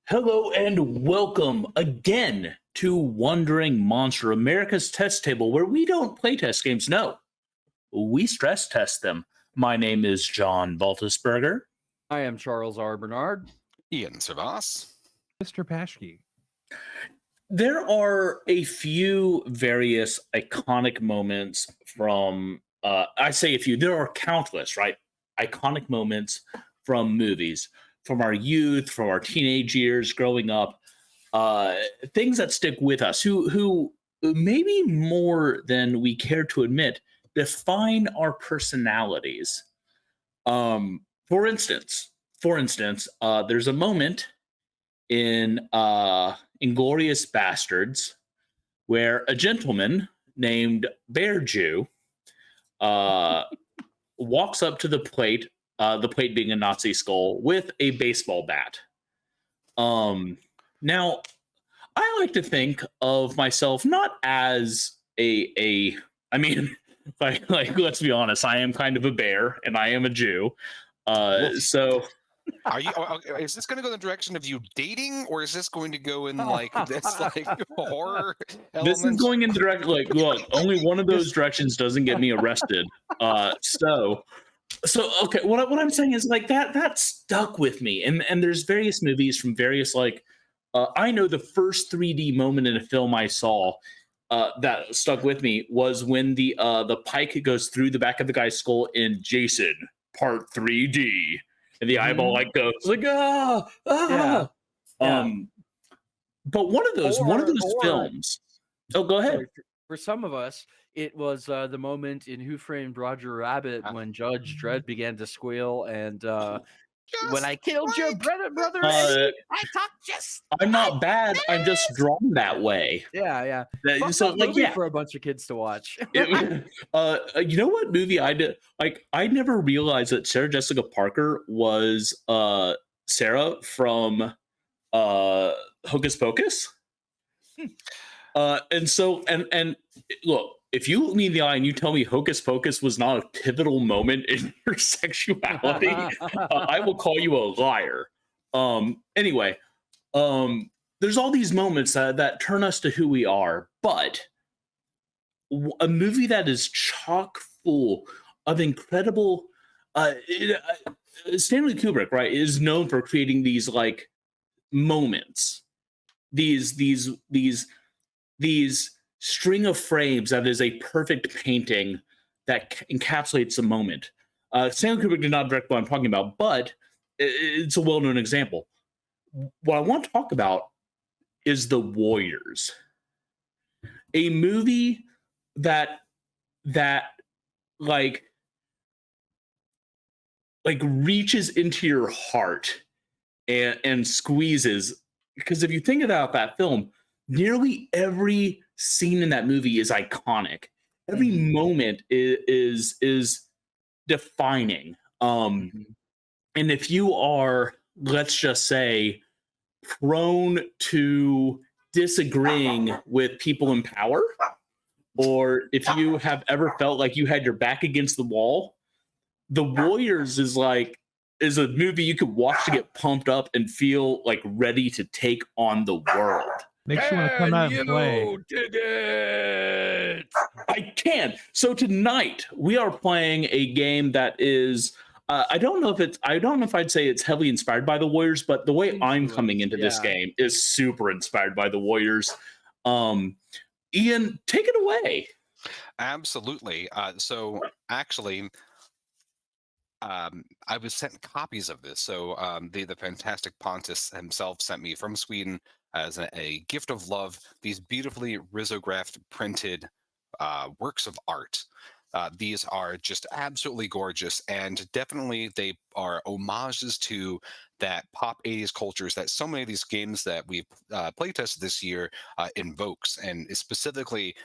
Hello and welcome again to Wandering Monster, America's test table, where we don't play test games. No, we stress test them. My name is John Baltusberger. I am Charles R. Bernard. Ian Servas. Mr. Paschke. There are a few various iconic moments from, I say a few, there are countless, right? Iconic moments from movies, from our youth, from our teenage years, growing up, things that stick with us, who maybe more than we care to admit, define our personalities. For instance, there's a moment in Inglorious Bastards where a gentleman named Bear Jew walks up to the plate being a Nazi skull, with a baseball bat. Now, I like to think of myself not as I mean, like let's be honest, I am kind of a bear and I am a Jew. So Are you? Is this going to go in the direction of you dating, or is this going to go in like this like horror this is going in direct. Like, look, only one of those directions doesn't get me arrested. So okay, what I'm saying is like that stuck with me, and there's various movies from various like I know the first 3D moment in a film I saw that stuck with me was when the pike goes through the back of the guy's skull in Jason Part 3D. And the eyeball like goes like Yeah. But one of those films. Oh, go ahead. For some of us, it was the moment in Who Framed Roger Rabbit when Judge Dredd began to squeal and when I killed your brother, Eddie, I talk just. I'm not bad. I'm just drawn that way. Yeah. So like, yeah, for a bunch of kids to watch. You know what movie I did? Like, I never realized that Sarah Jessica Parker was Sarah from Hocus Pocus. And so look, if you look me in the eye and you tell me Hocus Pocus was not a pivotal moment in your sexuality, I will call you a liar. Anyway, there's all these moments that turn us to who we are, but a movie that is chock full of incredible Stanley Kubrick, right, is known for creating these like moments, these string of frames that is a perfect painting that encapsulates a moment. Stanley Kubrick did not direct what I'm talking about, but it's a well-known example. What I want to talk about is The Warriors, a movie that like reaches into your heart and squeezes. Because if you think about that film, nearly every scene in that movie is iconic. Every moment is defining. And if you are, let's just say, prone to disagreeing with people in power, or if you have ever felt like you had your back against the wall, The Warriors is a movie you could watch to get pumped up and feel like ready to take on the world. Makes you want to come out and play. Did it! I can. So tonight we are playing a game that is I don't know if I'd say it's heavily inspired by the Warriors, but the way I'm coming into this game is super inspired by the Warriors. Ian, take it away. Absolutely. So actually, I was sent copies of this. So the fantastic Pontus himself sent me from Sweden as a gift of love these beautifully risographed printed works of art. These are just absolutely gorgeous, and definitely they are homages to that pop 80s cultures that so many of these games that we've playtested this year invokes, and specifically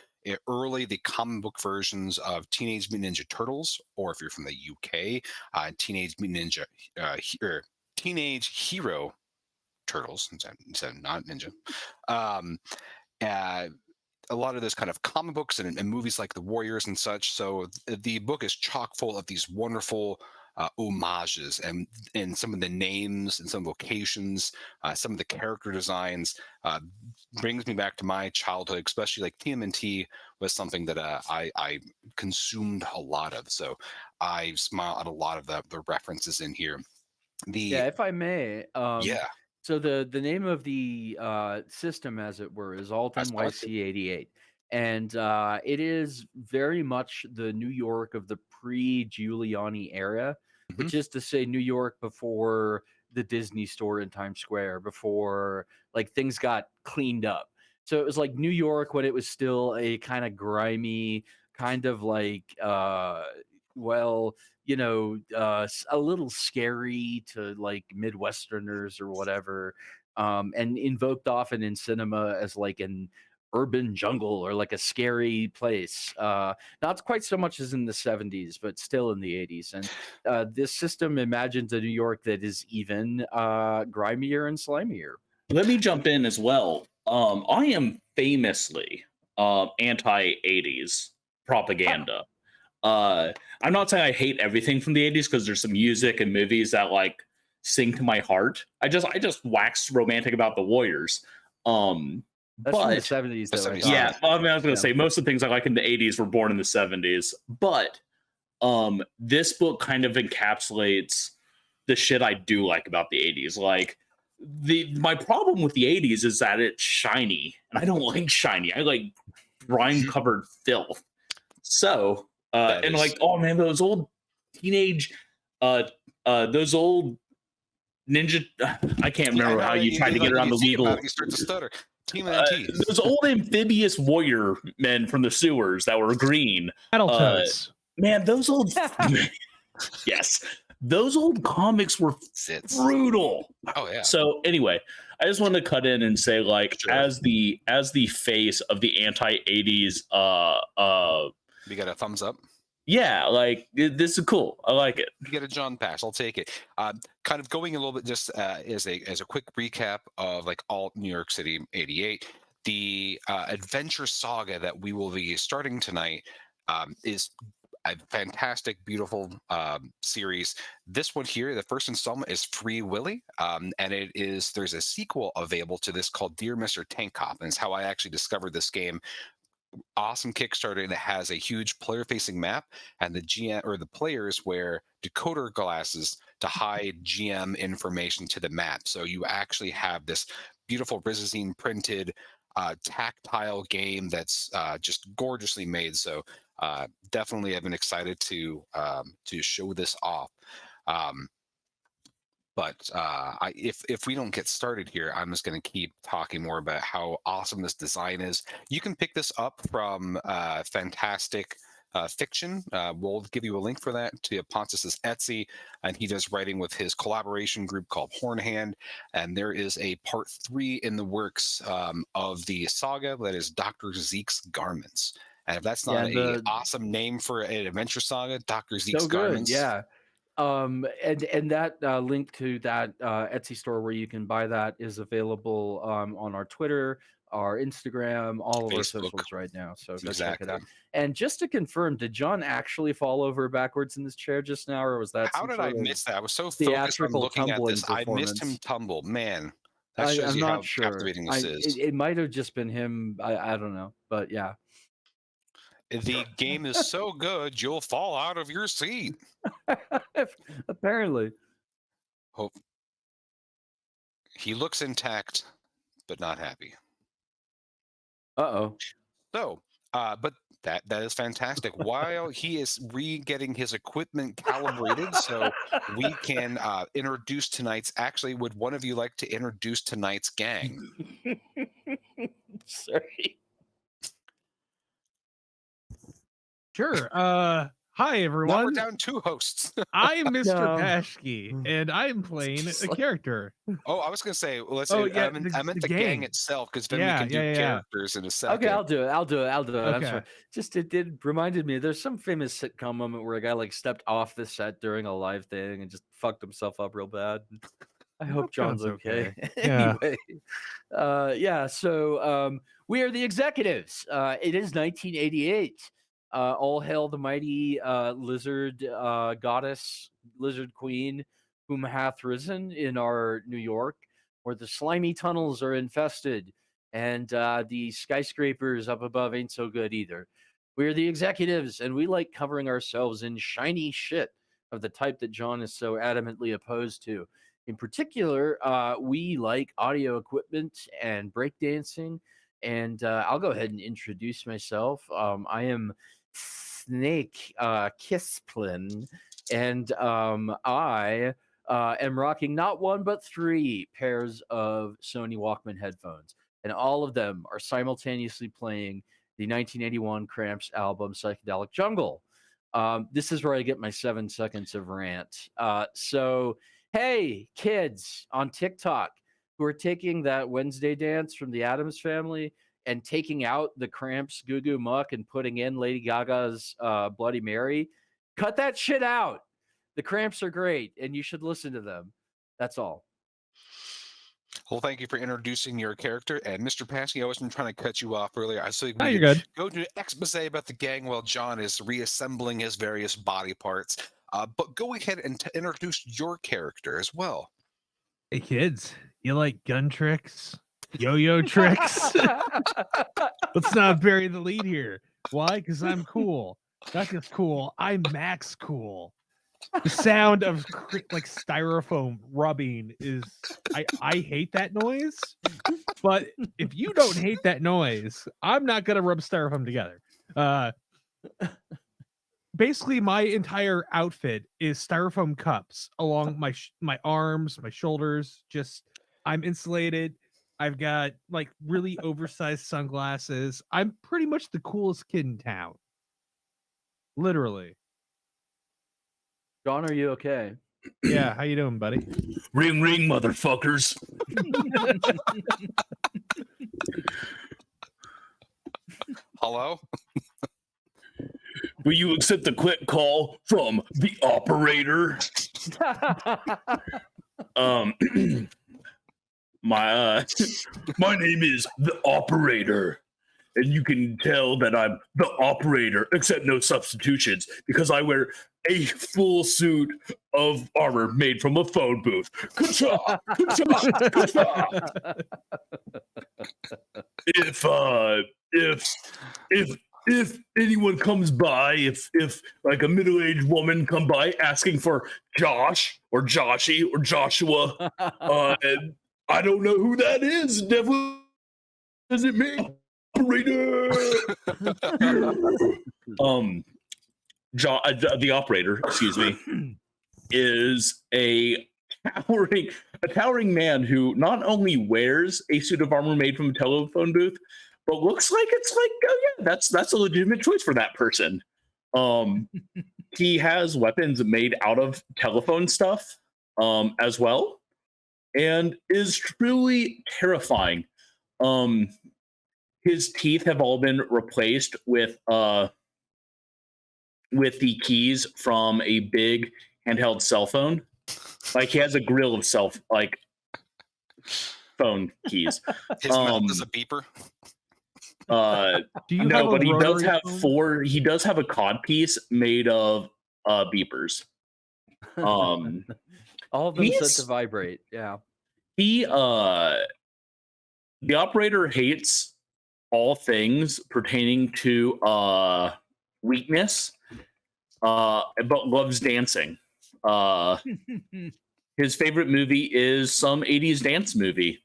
early the comic book versions of Teenage Mutant Ninja Turtles, or if you're from the UK, Teenage Mutant Ninja Teenage Hero Turtles instead of not Ninja. A lot of this kind of comic books and movies like The Warriors and such. So the book is chock full of these wonderful homages and some of the names and some locations, some of the character designs brings me back to my childhood, especially like TMNT was something that I consumed a lot of. So I smile at a lot of the references in here. Yeah, if I may, Yeah, so the name of the system, as it were, is AltNYC88, and it is very much the New York of the pre-Giuliani era, Mhm. which is to say, New York before the Disney store in Times Square, before like things got cleaned up. So it was like New York when it was still a kind of grimy, kind of like well, a little scary to like Midwesterners or whatever, and invoked often in cinema as like an urban jungle or like a scary place. Not quite so much as in the 70s, but still in the 80s. And this system imagines a New York that is even grimier and slimier. Let me jump in as well. I am famously anti 80s propaganda. I'm not saying I hate everything from the 80s because there's some music and movies that like sing to my heart. I just wax romantic about the Warriors. That's from the But 70s, though. I The thought. yeah, I mean, I was gonna Yeah. say most of the things I like in the 80s were born in the 70s. But this book kind of encapsulates the shit I do like about the 80s. Like my problem with the 80s is that it's shiny, and I don't like shiny. I like grime covered filth. So and like, oh man, those old teenage those old ninja I can't remember how you tried to get around the legal You start to stutter. TMNT. those old amphibious warrior men from the sewers that were green. Battletoads. Man, those old yes, those old comics were brutal. Oh yeah. So anyway, I just wanted to cut in and say, like, Sure. as the face of the anti-80s, We got a thumbs up. yeah, like this is cool. I like it. You get a John pass. I'll take it. Kind of going a little bit just as a quick recap of like Alt New York City 88. The adventure saga that we will be starting tonight is a fantastic, beautiful series. This one here, the first installment is Free Willy, and there's a sequel available to this called Dear Mr. Tank Cop, and it's how I actually discovered this game. Awesome Kickstarter that has a huge player-facing map, and the GM or the players wear decoder glasses to hide GM information to the map. So you actually have this beautiful Rizazine printed tactile game that's just gorgeously made. So definitely I've been excited to show this off. But if we don't get started here, I'm just going to keep talking more about how awesome this design is. You can pick this up from Fantastic Fiction. We'll give you a link for that to Pontus's Etsy, and he does writing with his collaboration group called Hornhand. And there is a part 3 in the works of the saga that is Dr. Zeke's Garments. And if that's not an awesome name for an adventure saga, Dr. Zeke's Garments. Yeah. And that link to that Etsy store where you can buy that is available on our Twitter, our Instagram, all of our socials right now. So go check it out. And just to confirm, did John actually fall over backwards in this chair just now, or was that how did I miss that? I was so focused on looking at this. I missed him tumble. Man, that shows you how captivating this is. It might have just been him. I don't know, but yeah. The game is so good, you'll fall out of your seat. Apparently. Hope he looks intact, but not happy. Uh-oh. So, but that is fantastic. While he is getting his equipment calibrated, so we can introduce tonight's. Actually, would one of you like to introduce tonight's gang? Sorry. Sure. Hi, everyone. Now we're down 2 hosts. I'm Mr. Pashke, and I'm playing a character. Oh, I was going to say, let's. Oh, I meant the gang itself, because then we can do characters in a second. Okay, I'll do it. Okay. I'm sorry. Just it reminded me. There's some famous sitcom moment where a guy like stepped off the set during a live thing and just fucked himself up real bad. I hope John's okay. Anyway, yeah. So we are the executives. It is 1988. All hail the mighty lizard goddess, lizard queen, whom hath risen in our New York, where the slimy tunnels are infested and the skyscrapers up above ain't so good either. We're the executives, and we like covering ourselves in shiny shit of the type that John is so adamantly opposed to. In particular, we like audio equipment and breakdancing. And I'll go ahead and introduce myself. I am Snake Kisplin, and I am rocking not one but 3 pairs of Sony Walkman headphones, and all of them are simultaneously playing the 1981 Cramps album Psychedelic Jungle. This is where I get my 7 seconds of rant. So, hey, kids on TikTok who are taking that Wednesday dance from the Addams Family and taking out the Cramps Goo Goo Muck and putting in Lady Gaga's Bloody Mary, cut that shit out. The Cramps are great, and you should listen to them. That's all. Well, thank you for introducing your character. And Mr. Paskey, I wasn't trying to cut you off earlier. I saw you you're good. go to an expose about the gang while John is reassembling his various body parts. But go ahead and introduce your character as well. Hey, kids, you like gun tricks? Yo-yo tricks? Let's not bury the lead here. Why? Because I'm cool. Not just cool. I'm Maxx Cool. The sound of like styrofoam rubbing is I hate that noise. But if you don't hate that noise, I'm not gonna rub styrofoam together. Basically, my entire outfit is styrofoam cups along my arms, my shoulders. Just I'm insulated. I've got like really oversized sunglasses. I'm pretty much the coolest kid in town. Literally. John, are you okay? Yeah, how you doing, buddy? Ring, ring, motherfuckers. Hello? Will you accept a quick call from the operator? My name is the operator, and you can tell that I'm the operator, except no substitutions, because I wear a full suit of armor made from a phone booth. Ka-cha! Ka-cha! Ka-cha! If anyone comes by, if like a middle-aged woman come by asking for Josh or Joshy or Joshua, and I don't know who that is. Definitely isn't me. Operator. The operator, excuse me, is a towering man who not only wears a suit of armor made from a telephone booth, but looks like it's like, oh yeah, that's a legitimate choice for that person. He has weapons made out of telephone stuff, as well, and is truly terrifying. His teeth have all been replaced with the keys from a big handheld cell phone. Like he has a grill of phone keys. His mouth is a beeper. Do you No, but he does rotary have phone? He does have a cod piece made of beepers. All of them set he's- to vibrate. Yeah. The operator hates all things pertaining to weakness, but loves dancing. His favorite movie is some 80s dance movie.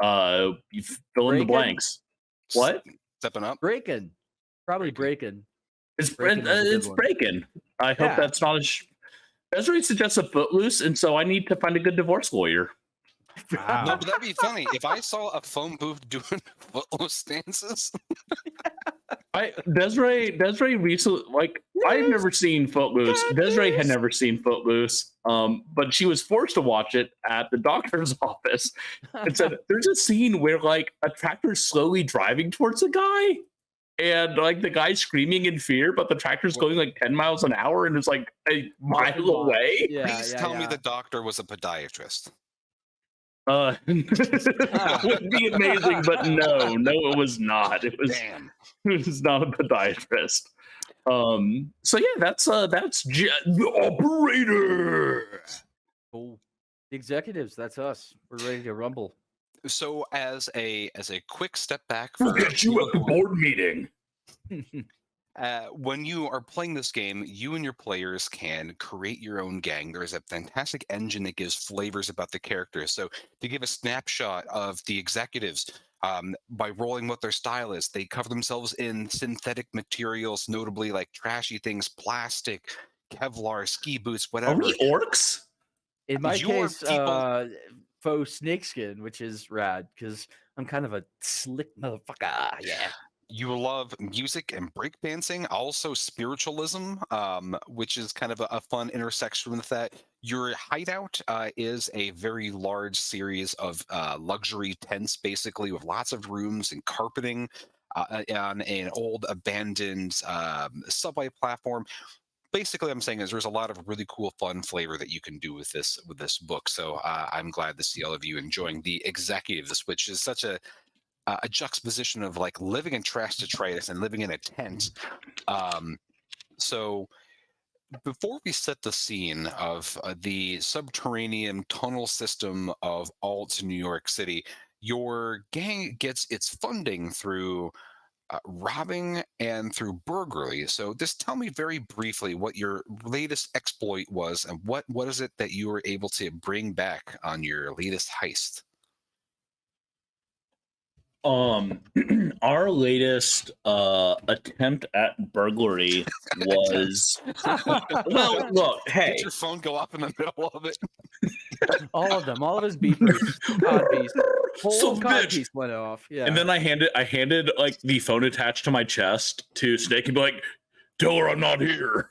You fill in the Breakin'? blanks. What? Stepping up. Breaking. Probably breaking. It's Breakin' is a good it's one. breaking. I hope Yeah. that's not Desiree suggests a Footloose, and so I need to find a good divorce lawyer. Wow. No, but that'd be funny if I saw a phone booth doing footloose dances. Desiree recently, like, I've never seen Footloose. Desiree had never seen Footloose, but she was forced to watch it at the doctor's office. And said there's a scene where like a tractor's slowly driving towards a guy, and like the guy's screaming in fear, but the tractor's going like 10 miles an hour and it's like a mile away. Yeah, Please tell me the doctor was a podiatrist. That would be amazing, but no, it was not. It was Damn. not a podiatrist. So yeah, that's the operator. Cool. The executives, that's us. We're ready to rumble. So as a quick step back We'll for get you people at the who board meeting. when you are playing this game, you and your players can create your own gang. There's a fantastic engine that gives flavors about the characters. So to give a snapshot of the executives, by rolling what their style is, they cover themselves in synthetic materials, notably like trashy things, plastic, Kevlar, ski boots, Are whatever. we orcs? In my Your case, people- faux snakeskin, which is rad because I'm kind of a slick motherfucker. Yeah. You love music and breakdancing, also spiritualism, which is kind of a fun intersection with that. Your hideout is a very large series of luxury tents, basically, with lots of rooms and carpeting on an old abandoned subway platform. Basically, I'm saying is there's a lot of really cool, fun flavor that you can do with this book. So I'm glad to see all of you enjoying the executives, which is such a juxtaposition of like living in trash detritus and living in a tent. So before we set the scene of the subterranean tunnel system of Alt New York City, your gang gets its funding through robbing and through burglary. So just tell me very briefly what your latest exploit was and what is it that you were able to bring back on your latest heist? Our latest attempt at burglary was well, look, hey, Did your phone go up in the middle of it? All of them, all of his beepers, codpiece, whole Son of a bitch. codpiece went off. Yeah. And then I handed like the phone attached to my chest to Snake and be like, tell her I'm not here.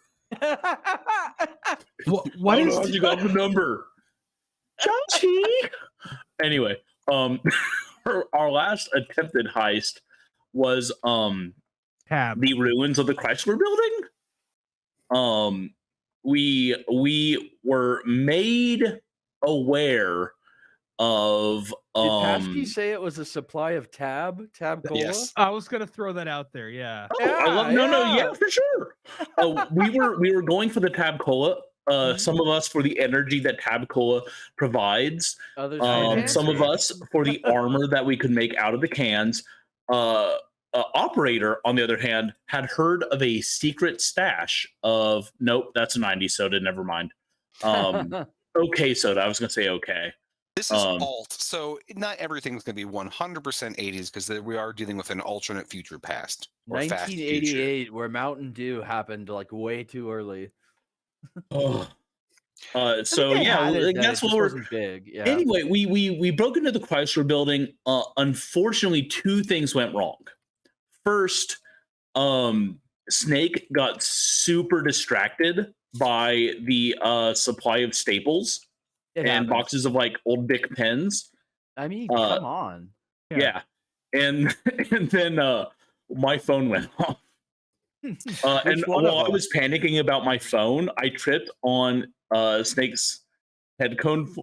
What I don't is know how you got the number? Jonesy. Anyway, our last attempted heist was tab? the ruins of the Chrysler building. We were made aware of Did Paschke say it was a supply of tab cola? Yes. I was gonna throw that out there. Yeah. Oh, I love no, Yeah. yeah, for sure. We were going for the tab cola. Some of us for the energy that tab cola provides. Others for Some of cancer. us for the armor that we could make out of the cans. Operator, on the other hand, had heard of a secret stash of nope, that's a 90s soda. Never mind. Okay, soda. I was gonna say okay. This is alt, so not everything's going to be 100% 80s because we are dealing with an alternate future past. Or fast future. 1988, where Mountain Dew happened like way too early. So They yeah, had it like, then, that's it what just we're. wasn't big. Yeah. Anyway, we broke into the Chrysler building. Unfortunately, two things went wrong. First, Snake got super distracted by the supply of staples It and happens. boxes of like old Bic pens. I mean, come on. Yeah. And then my phone went off. And while I was panicking about my phone, I tripped on Snake's headphone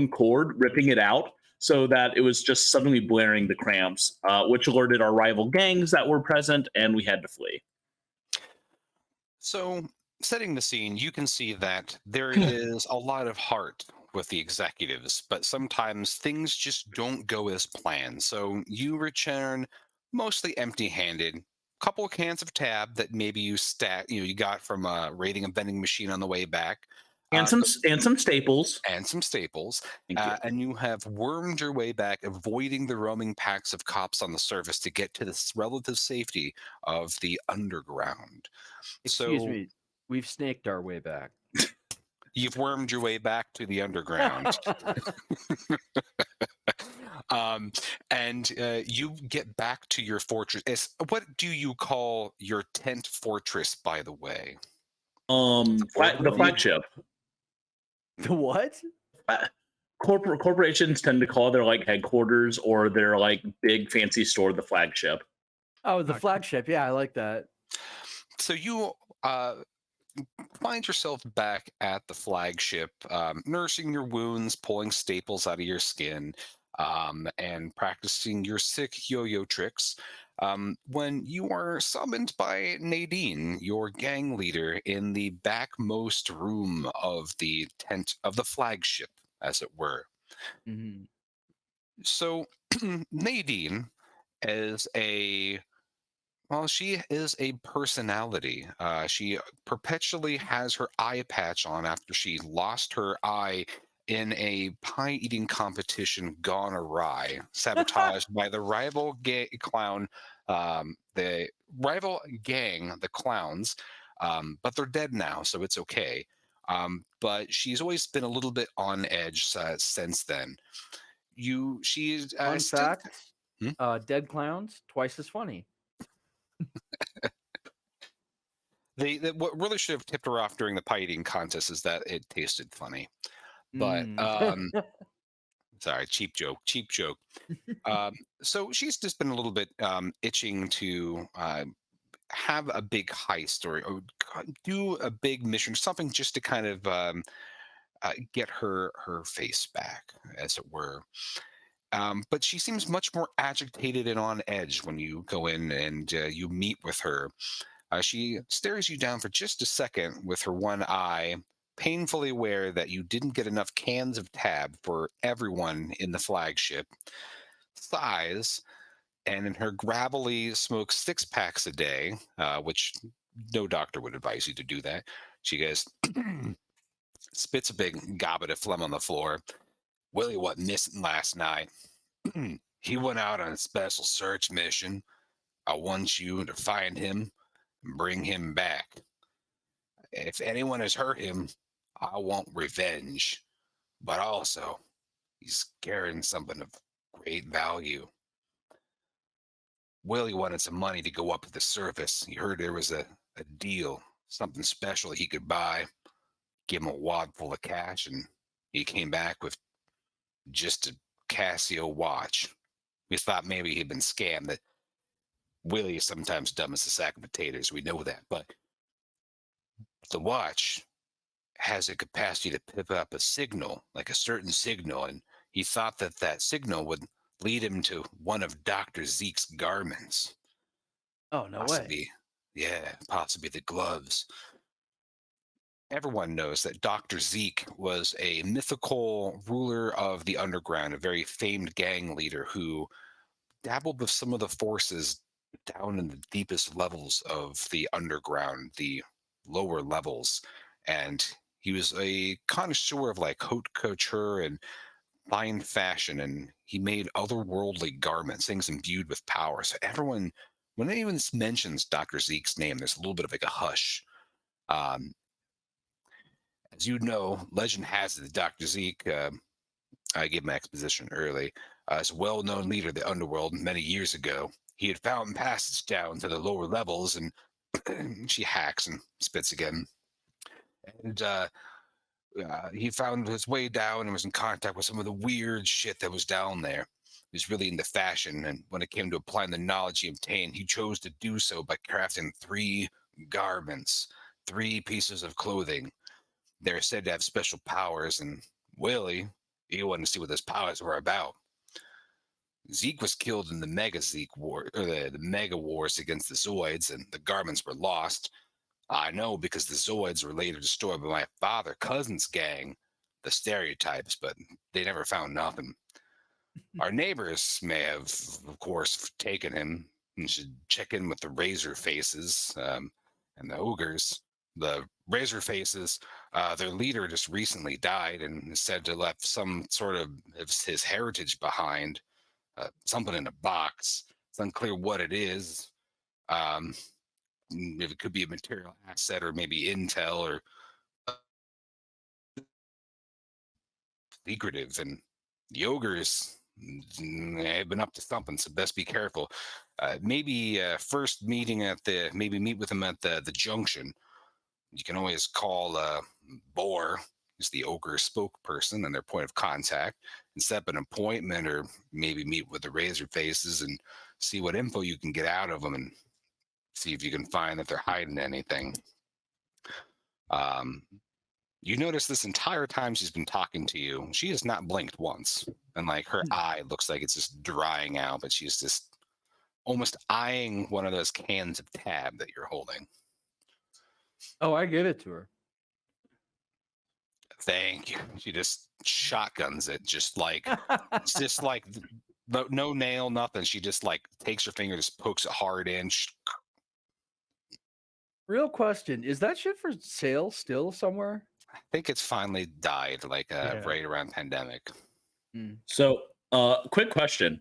cord, ripping it out so that it was just suddenly blaring the cramps, which alerted our rival gangs that were present, and we had to flee. So, setting the scene, you can see that there is a lot of heart with the executives, but sometimes things just don't go as planned. So you return mostly empty-handed. Couple of cans of tab that maybe you got from raiding a vending machine on the way back. And some staples. And some staples. Thank you. And you have wormed your way back, avoiding the roaming packs of cops on the surface to get to the relative safety of the underground. Excuse me. We've snaked our way back. You've wormed your way back to the underground. And you get back to your fortress. What do you call your tent fortress, by the way? The flagship. The what? Corporations tend to call their like headquarters or their like big fancy store the flagship. Oh, the flagship. Yeah, I like that. So you find yourself back at the flagship, nursing your wounds, pulling staples out of your skin, and practicing your sick yo-yo tricks. when you are summoned by Nadine, your gang leader, in the backmost room of the tent of the flagship, as it were. Hmm. So, Nadine is a well, she is a personality. She perpetually has her eye patch on after she lost her eye in a pie eating competition gone awry, sabotaged by the rival clown, the rival gang, the clowns. But they're dead now, so it's okay. But she's always been a little bit on edge since then. She's Fun still. fact: Hmm? dead clowns twice as funny. What really should have tipped her off during the pie eating contest is that it tasted funny. But Mm. sorry, cheap joke, cheap joke. Um, so she's just been a little bit itching to have a big heist or do a big mission, something just to kind of get her face back, as it were. But she seems much more agitated and on edge when you go in and you meet with her. She stares you down for just a second with her one eye, painfully aware that you didn't get enough cans of tab for everyone in the flagship. Sighs, and in her gravelly smokes 6 packs a day, which no doctor would advise you to do that. She goes, spits a big gobbet of phlegm on the floor. Willie wasn't missing last night. He went out on a special search mission. I want you to find him and bring him back. If anyone has hurt him, I want revenge. But also, he's carrying something of great value. Willie wanted some money to go up to the surface. He heard there was a deal, something special he could buy. Give him a wad full of cash, and he came back with just a Casio watch. We thought maybe he'd been scammed. That Willie is sometimes dumb as a sack of potatoes. We know that. But the watch has a capacity to pick up a signal, like a certain signal, and he thought that that signal would lead him to one of Dr. Zeke's garments. Oh, no way. Possibly, yeah, possibly the gloves. Everyone knows that Dr. Zeke was a mythical ruler of the underground, a very famed gang leader who dabbled with some of the forces down in the deepest levels of the underground, the lower levels. And he was a connoisseur of like haute couture and fine fashion, and he made otherworldly garments, things imbued with power. So everyone, when anyone mentions Dr. Zeke's name, there's a little bit of like a hush. Um, as you know, legend has it that Dr. Zeke, I gave my exposition early, is a well-known leader of the underworld many years ago. He had found passage down to the lower levels, and she hacks and spits again. And he found his way down and was in contact with some of the weird shit that was down there. He was really into fashion, and when it came to applying the knowledge he obtained, he chose to do so by crafting 3 garments, 3 pieces of clothing. They're said to have special powers, and Willie, he wanted to see what those powers were about. Zeke was killed in the Mega Zeke War, or the Mega Wars against the Zoids, and the garments were lost. I know because the Zoids were later destroyed by my father cousin's gang, the Stereotypes, but they never found nothing. Our neighbors may have, of course, taken him. You should check in with the Razor Faces and the Ogres. The Razor Faces, their leader just recently died and is said to have left some sort of his heritage behind, something in a box. It's unclear what it is. If it could be a material asset or maybe intel or secretive. And the ogres have been up to something, so best be careful. Maybe first meeting at maybe meet with them at the junction. You can always call Boar, who's the ogre spokesperson and their point of contact, and set up an appointment, or maybe meet with the Razor Faces and see what info you can get out of them, and see if you can find that they're hiding anything. You notice this entire time she's been talking to you, she has not blinked once. And like her eye looks like it's just drying out, but she's just almost eyeing one of those cans of tab that you're holding. Oh, I give it to her. Thank you. She just shotguns it, just like no nail, nothing. She just like takes her finger, just pokes it hard in. Real question: is that shit for sale still somewhere? I think it's finally died, like right around pandemic. So, quick question: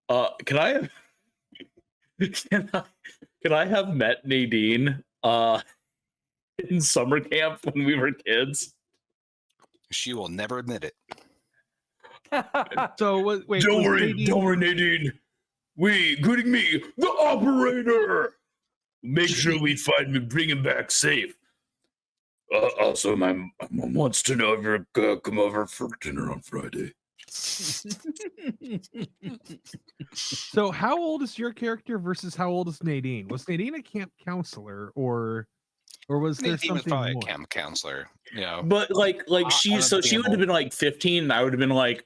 can I have can I have met Nadine in summer camp when we were kids? She will never admit it. So wait, don't worry, Nadine. Including me, the operator. Make sure we find him, bring him back safe. Also, my mom wants to know if you're gonna come over for dinner on Friday. So, how old is your character versus how old is Nadine? Was Nadine a camp counselor, or was there Nadine was something probably more? a camp counselor, you know. But like she would have been like 15, and I would have been like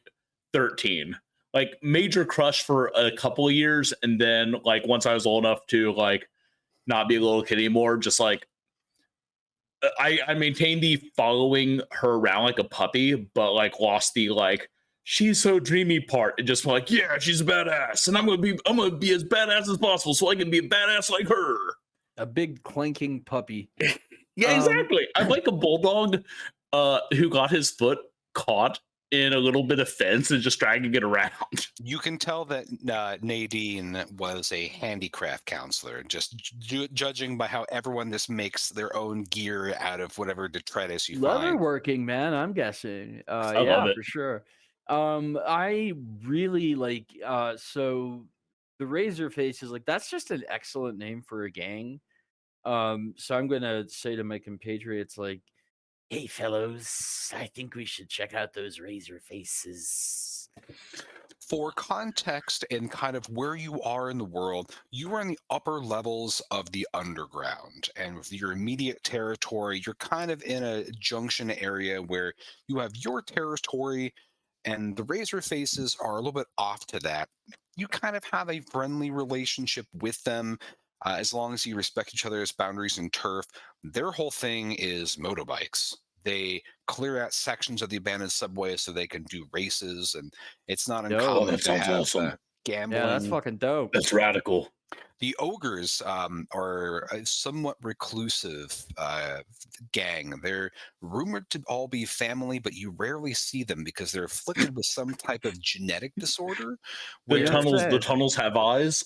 13. Like major crush for a couple of years, and then like once I was old enough to like not be a little kid anymore, just like I maintained the following her around like a puppy, but like lost the like she's so dreamy part, and just like, yeah, she's a badass, and I'm gonna be as badass as possible so I can be a badass like her. A big clanking puppy. Yeah, exactly. I'm like a bulldog who got his foot caught in a little bit of fence and just dragging it around. You can tell that Nadine was a handicraft counselor, just judging by how everyone just makes their own gear out of whatever detritus you find. Leatherworking, man, I'm guessing. I love it. For sure. I really like so the Razor Faces, like that's just an excellent name for a gang. So I'm gonna say to my compatriots, like, hey fellows, I think we should check out those Razor Faces. For context and kind of where you are in the world, you are in the upper levels of the underground, and with your immediate territory, you're kind of in a junction area where you have your territory and the Razor Faces are a little bit off to that. You kind of have a friendly relationship with them as long as you respect each other's boundaries and turf. Their whole thing is motorbikes. They clear out sections of the abandoned subway so they can do races, and it's not uncommon that to sounds have awesome. gambling. Yeah, that's fucking dope. That's radical. The ogres are a somewhat reclusive gang. They're rumored to all be family, but you rarely see them because they're afflicted with some type of genetic disorder. The tunnels have eyes.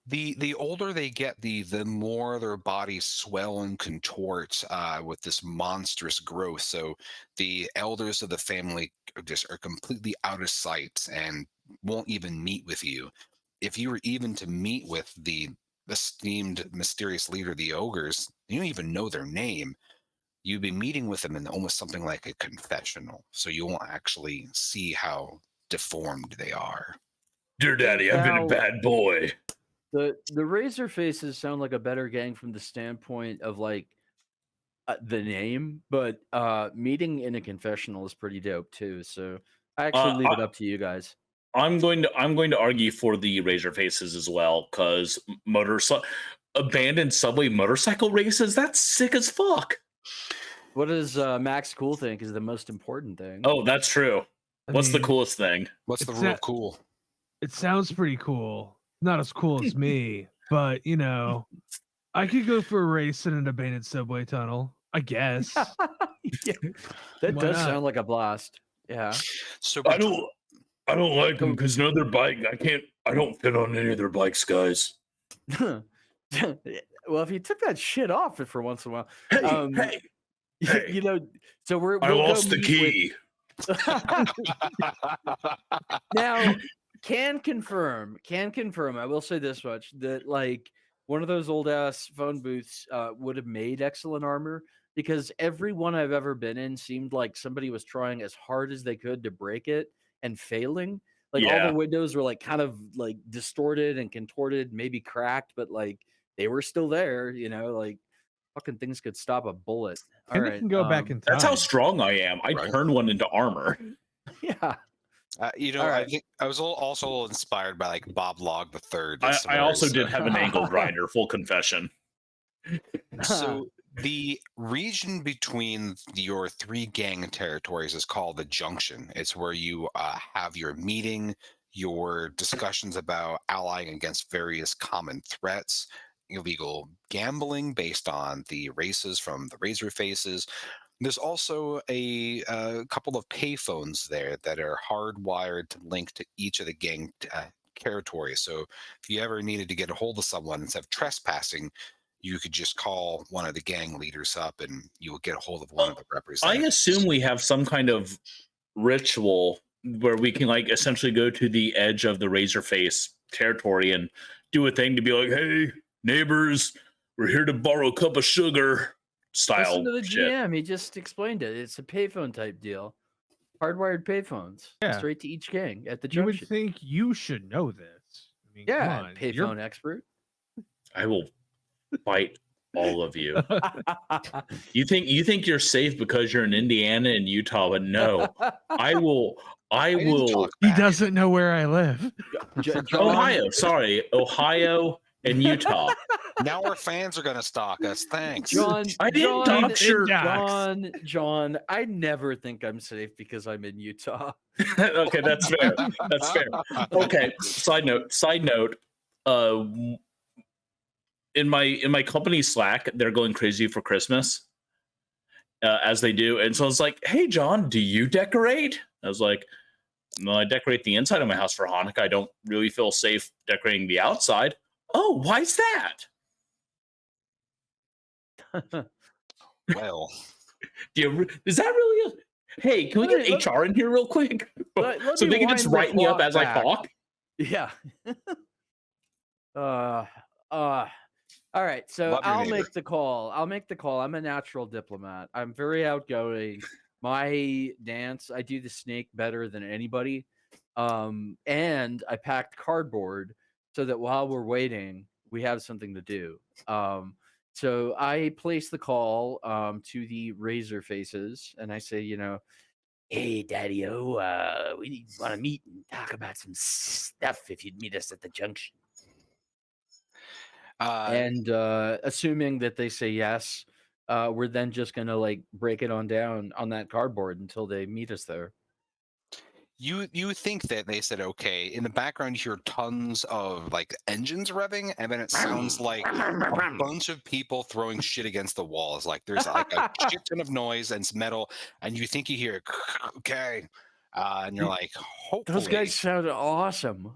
The older they get, the more their bodies swell and contort with this monstrous growth. So the elders of the family are completely out of sight and won't even meet with you. If you were even to meet with the esteemed mysterious leader of the ogres, you don't even know their name. You'd be meeting with them in almost something like a confessional, so you won't actually see how deformed they are. Dear Daddy, I've been a bad boy. The Razor Faces sound like a better gang from the standpoint of like the name, but meeting in a confessional is pretty dope too. So I actually leave it up to you guys. I'm going to argue for the Razor Faces as well, because abandoned subway motorcycle races, that's sick as fuck. What does Maxx Cool think is the most important thing? Oh, that's true. What's the coolest thing? What's the rule of cool? It sounds pretty cool. Not as cool as me, but you know, I could go for a race in an abandoned subway tunnel, I guess. Yeah, that does sound like a blast. Yeah. So I don't like them because none of their bike. I don't fit on any of their bikes, guys. Well, if you took that shit off for once in a while, Hey. you know, so I lost the key. Now, can confirm. I will say this much: that like one of those old ass phone booths would have made excellent armor, because every one I've ever been in seemed like somebody was trying as hard as they could to break it and failing. Like all the windows were like kind of like distorted and contorted, maybe cracked, but like they were still there, you know, like fucking things could stop a bullet. All right. Can go back in time. That's how strong I am. I turned one into armor. Yeah. All I right. think I was also a little inspired by like Bob Log the Third. I also did have an angle grinder, full confession. So the region between your 3 gang territories is called the Junction. It's where you have your meeting, your discussions about allying against various common threats, illegal gambling based on the races from the Razor Faces. There's also a couple of payphones there that are hardwired to link to each of the gang territories. So if you ever needed to get a hold of someone instead of trespassing, you could just call one of the gang leaders up and you will get a hold of one of the I representatives. assume we have some kind of ritual where we can like essentially go to the edge of the Razorface territory and do a thing to be like, hey, neighbors, we're here to borrow a cup of sugar style Listen to the shit. GM. He just explained it. It's a payphone type deal. Hardwired payphones. Yeah. Straight to each gang at the You would junction. think you should know this. I mean, come Yeah, on. payphone expert. I will fight all of you. You think you're safe because you're in Indiana and Utah, but no, I will. didn't talk He back. doesn't know where I live. John, Ohio, sorry, Ohio and Utah. Now our fans are going to stalk us. Thanks. John, I didn't John, doctor. John, I never think I'm safe because I'm in Utah. Okay, that's fair. That's fair. Okay. Side note. In my company Slack, they're going crazy for Christmas, as they do. And so it's like, hey, John, do you decorate? I was like, no, I decorate the inside of my house for Hanukkah. I don't really feel safe decorating the outside. Oh, why's that? Well, Is that really hey, can we get HR in here real quick? Let So me they can just wind the write me up clock as I back. talk? Yeah. All right, so Love your I'll neighbor. make the call. I'm a natural diplomat. I'm very outgoing. My dance, I do the snake better than anybody. And I packed cardboard so that while we're waiting, we have something to do. So I place the call to the Razor Faces, and I say, hey, Daddy-O, we want to meet and talk about some stuff if you'd meet us at the junction. And assuming that they say yes, we're then just going to like break it on down on that cardboard until they meet us there. you think that they said okay. In the background, you hear tons of like engines revving, and then it sounds like a bunch of people throwing shit against the walls. Like there's like a shit ton of noise and it's metal, and you think you hear okay, and you're like, hopefully. Those guys sounded awesome.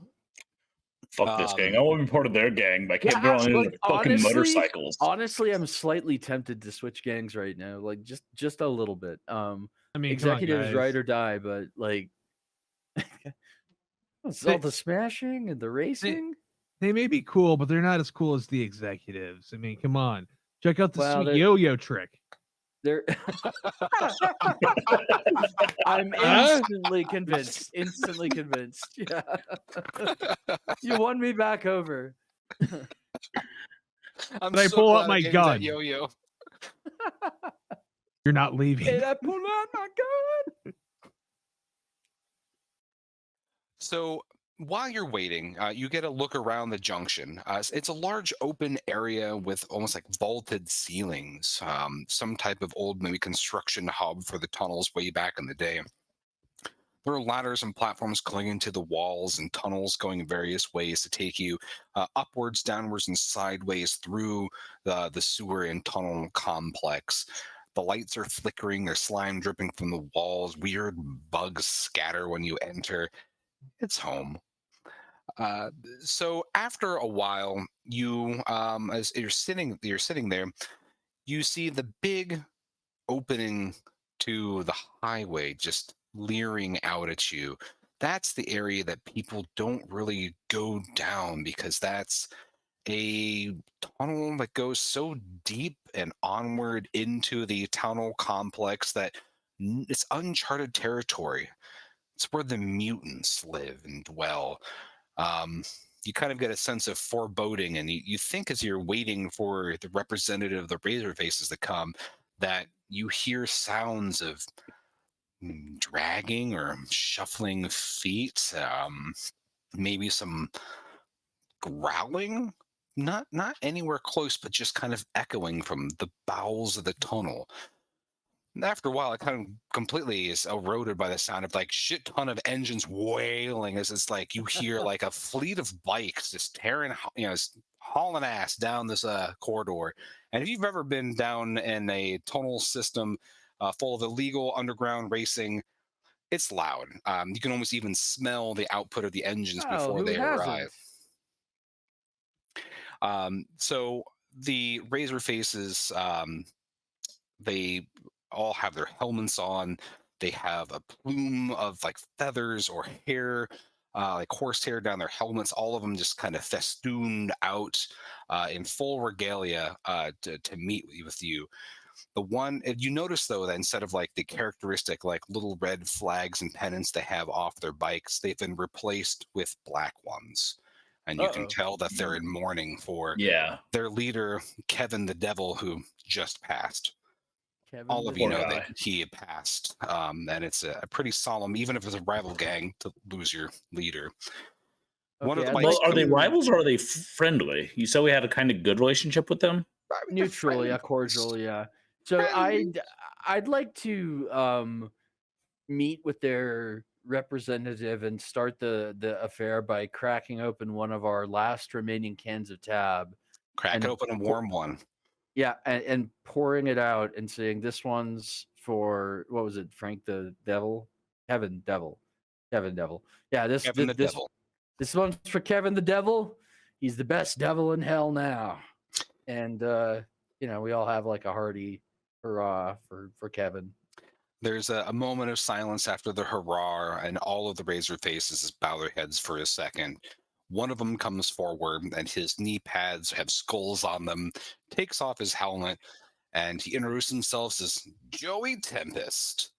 Fuck this gang. I want to be part of their gang, but I can't Yeah, get on look, any fucking honestly- motorcycles. Honestly, I'm slightly tempted to switch gangs right now, like just a little bit. I mean, Executives come on, ride guys. or die, but like it's all the smashing and the racing. They may be cool, but they're not as cool as the executives. I mean, come on. Check out the Well, sweet they're- yo-yo trick. They're I'm instantly convinced. Instantly convinced. Yeah. You won me back over. I'm But I pull out glad I my gave you that gun. Yo-yo. You're not leaving. And I pulled out my gun. So while you're waiting, you get a look around the junction. It's a large open area with almost like vaulted ceilings, some type of old maybe construction hub for the tunnels way back in the day. There are ladders and platforms clinging to the walls and tunnels going in various ways to take you upwards, downwards, and sideways through the sewer and tunnel complex. The lights are flickering, there's slime dripping from the walls, weird bugs scatter when you enter. It's home. So after a while, you as you're sitting there, you see the big opening to the highway just leering out at you. That's the area that people don't really go down because that's a tunnel that goes so deep and onward into the tunnel complex that it's uncharted territory. It's where the mutants live and dwell. You kind of get a sense of foreboding, and you think as you're waiting for the representative of the Razor Faces to come, that you hear sounds of dragging or shuffling feet, maybe some growling. Not anywhere close, but just kind of echoing from the bowels of the tunnel. And after a while, it kind of completely is eroded by the sound of like shit ton of engines wailing as it's like you hear like a fleet of bikes just tearing, hauling ass down this corridor. And if you've ever been down in a tunnel system full of illegal underground racing, it's loud. You can almost even smell the output of the engines before who they hasn't? arrive. So the Razor Faces, they all have their helmets on. They have a plume of like feathers or hair, like horsehair down their helmets. All of them just kind of festooned out in full regalia to meet with you. The one you notice though that instead of like the characteristic like little red flags and pennants they have off their bikes, they've been replaced with black ones. And you can tell that they're in mourning for their leader, Kevin the Devil, who just passed. All of you know that he had passed, and it's a pretty solemn, even if it's a rival gang, to lose your leader. One of the Well, are they rivals or are they friendly? You said we had a kind of good relationship with them. Neutral, yeah, cordial, yeah. So I'd like to meet with their representative and start the affair by cracking open one of our last remaining cans of tab. Crack it open and warm one. Yeah, and pouring it out and saying this one's for what was it? Frank the Devil, Kevin Devil. Yeah, this one's for Kevin the Devil. He's the best devil in hell now, and we all have like a hearty hurrah for Kevin. There's a moment of silence after the hurrah, and all of the Razor Faces bow their heads for a second. One of them comes forward, and his knee pads have skulls on them, takes off his helmet, and he introduces himself as Joey Tempest.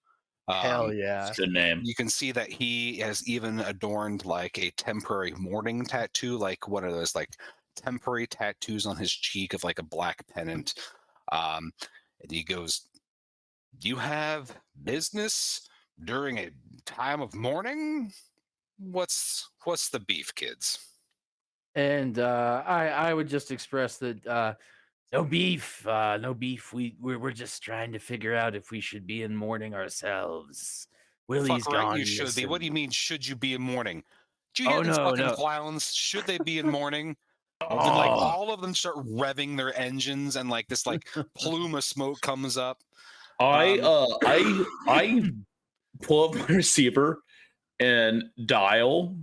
Hell yeah. Good name. You can see that he has even adorned like a temporary mourning tattoo, like one of those like temporary tattoos on his cheek of like a black pennant. And he goes, "You have business during a time of mourning? What's the beef, kids?" And I would just express that no beef. We're just trying to figure out if we should be in mourning ourselves. Willie's Fuck right, gone. you should be. What do you mean, should you be in mourning? Do you Oh, hear these no, fucking no. clowns? Should they be in mourning? Then like all of them start revving their engines, and like this like plume of smoke comes up. I pull up my receiver and dial,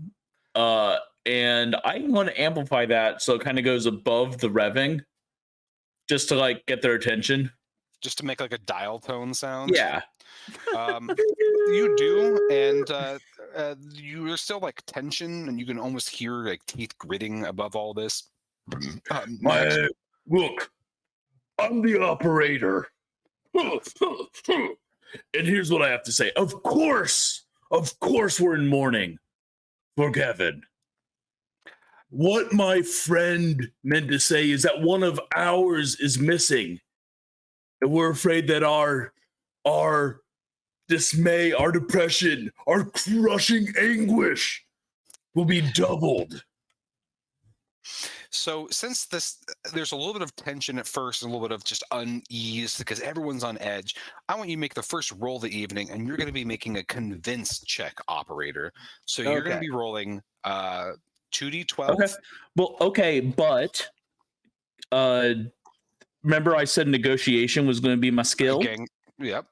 and I want to amplify that so it kind of goes above the revving, just to like get their attention. Just to make like a dial tone sound. Yeah. You do, and you're still like tension, and you can almost hear like teeth gritting above all this. Look, I'm the operator. And here's what I have to say. Of course we're in mourning for Kevin. What my friend meant to say is that one of ours is missing. And we're afraid that our dismay, our depression, our crushing anguish will be doubled. So since there's a little bit of tension at first and a little bit of just unease because everyone's on edge, I want you to make the first roll of the evening, and you're going to be making a convince check, operator. So you're going to be rolling 2d12. Okay. Well, okay, but remember I said negotiation was going to be my skill? Yep.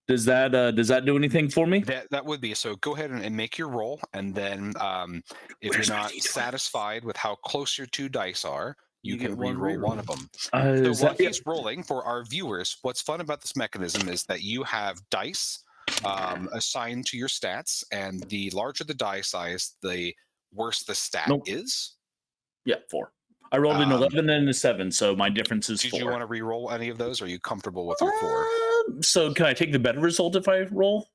Does that do anything for me? That would be. So go ahead and make your roll, and then if you're not satisfied with how close your two dice are, you can re-roll one of them. So while he's rolling, for our viewers, what's fun about this mechanism is that you have dice assigned to your stats, and the larger the die size, the worse the stat is. Yeah, 4. I rolled an 11 and a 7, so my difference is 4. Did you want to re-roll any of those? Or are you comfortable with your 4? So can I take the better result if I roll?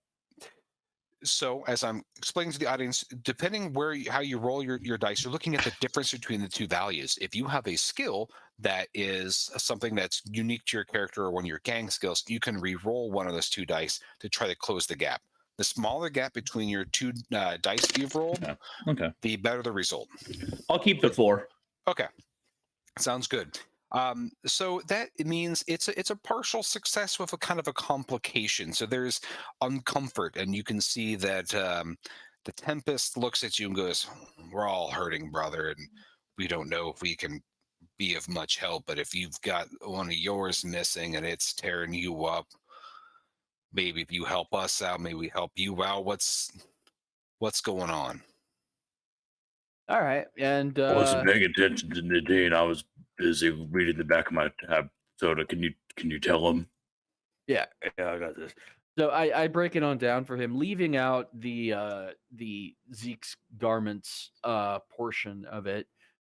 So as I'm explaining to the audience, depending how you roll your dice, you're looking at the difference between the two values. If you have a skill, that is something that's unique to your character or one of your gang skills, you can re-roll one of those 2 dice to try to close the gap. The smaller gap between your 2 dice you've rolled, Okay. the better the result. I'll keep the 4. Okay, sounds good. So that means it's a partial success with a kind of a complication. So there's uncomfort, and you can see that the Tempest looks at you and goes, "We're all hurting, brother, and we don't know if we can be of much help. But if you've got one of yours missing and it's tearing you up, maybe if you help us out, maybe we help you out. What's going on?" All right, and I wasn't paying attention to Nadine. I was busy reading the back of my tab soda. Can you tell him? yeah, I got this. So I break it on down for him, leaving out the Zeke's garments portion of it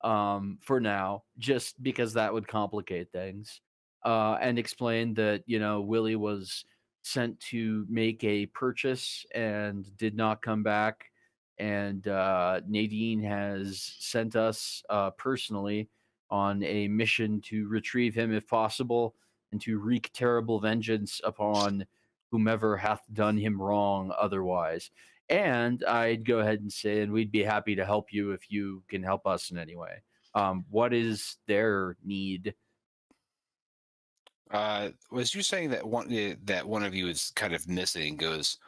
for now, just because that would complicate things, and explain that Willie was sent to make a purchase and did not come back, and Nadine has sent us personally on a mission to retrieve him if possible, and to wreak terrible vengeance upon whomever hath done him wrong otherwise. And I'd go ahead and say, and we'd be happy to help you if you can help us in any way. What is their need? Was you saying that one of you is kind of missing? Goes,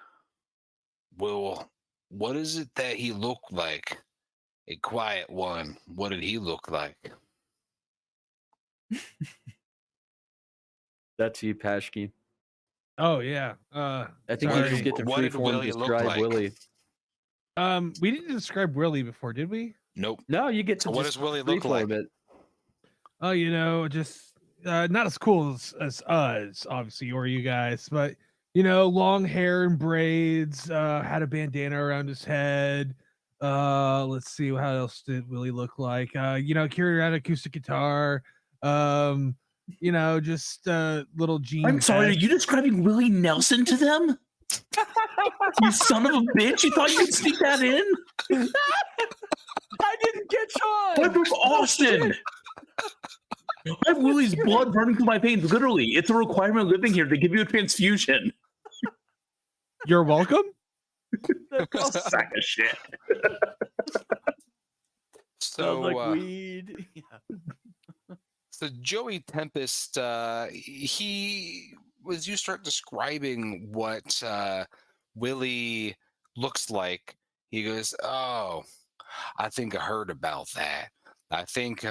well, what is it that he looked like? A quiet one. What did he look like? That's you, Pashki. Oh yeah. I think sorry. you just get to What did freeform Willie look describe like? Willie. We didn't describe Willie before, did we? Nope. No, you get to So what just does Willie look like? freeform it. Oh, just not as cool as us, obviously, or you guys, but long hair and braids, had a bandana around his head. Let's see, how else did Willie look like? Carried around an acoustic guitar. Just little jeans. I'm sorry, are you describing Willie Nelson to them? You son of a bitch! You thought you could sneak that in? I didn't catch on. I'm from Austin. I have Willie's blood running through my veins. Literally, it's a requirement of living here. They give you a transfusion. You're welcome. Sack of shit. Smells like So, weed. so Joey Tempest, you start describing what Willie looks like, he goes, "Oh, I think I heard about that. I think,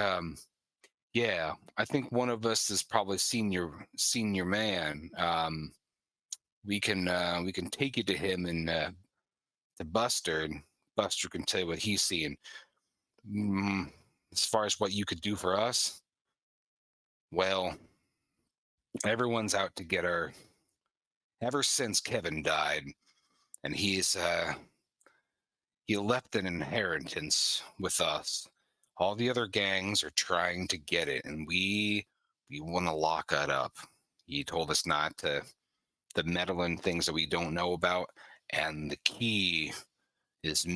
yeah, I think one of us has probably seen your man. We can take you to him and to Buster, and Buster can tell you what he's seeing. As far as what you could do for us, well, everyone's out to get her ever since Kevin died, and he left an inheritance with us. All the other gangs are trying to get it, and we want to lock it up. He told us not to meddle in things that we don't know about, and the key is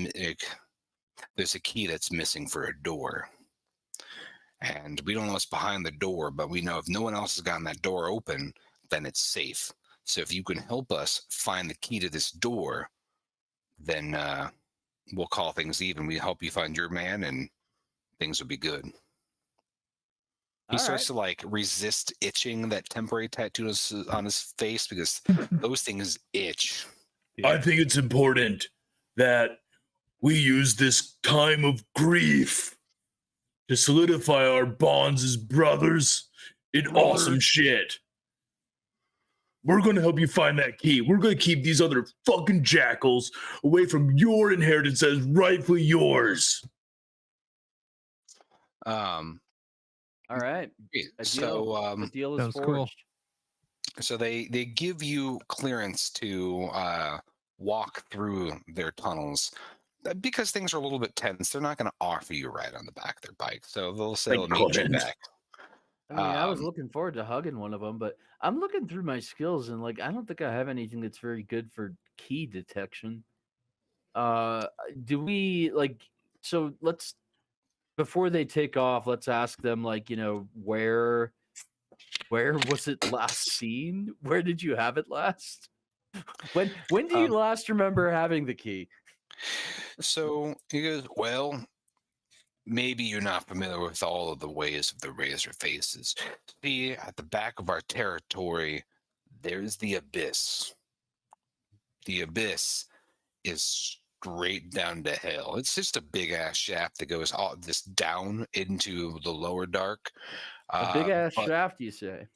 there's a key that's missing for a door, and we don't know what's behind the door, but we know if no one else has gotten that door open, then it's safe. So if you can help us find the key to this door, then we'll call things even. We help you find your man, and things will be good." He starts to like resist itching that temporary tattoo on his face, because those things itch. I think it's important that we use this time of grief to solidify our bonds as brothers in awesome shit. We're going to help you find that key. We're going to keep these other fucking jackals away from your inheritance as rightfully yours. All right. So The deal is Sounds forged. cool. so they give you clearance to walk through their tunnels, because things are a little bit tense. They're not going to offer you a ride on the back of their bike, so they'll say they'll meet you back. I mean, I was looking forward to hugging one of them, but I'm looking through my skills and I don't think I have anything that's very good for key detection. Do we so let's before they take off, let's ask them, like, where was it last seen? Where did you have it last? When do you last remember having the key? So he goes, well, maybe you're not familiar with all of the ways of the razor faces. See, at the back of our territory, there's the abyss. The abyss is straight down to hell. It's just a big ass shaft that goes all this down into the lower dark. A big ass but shaft, you say?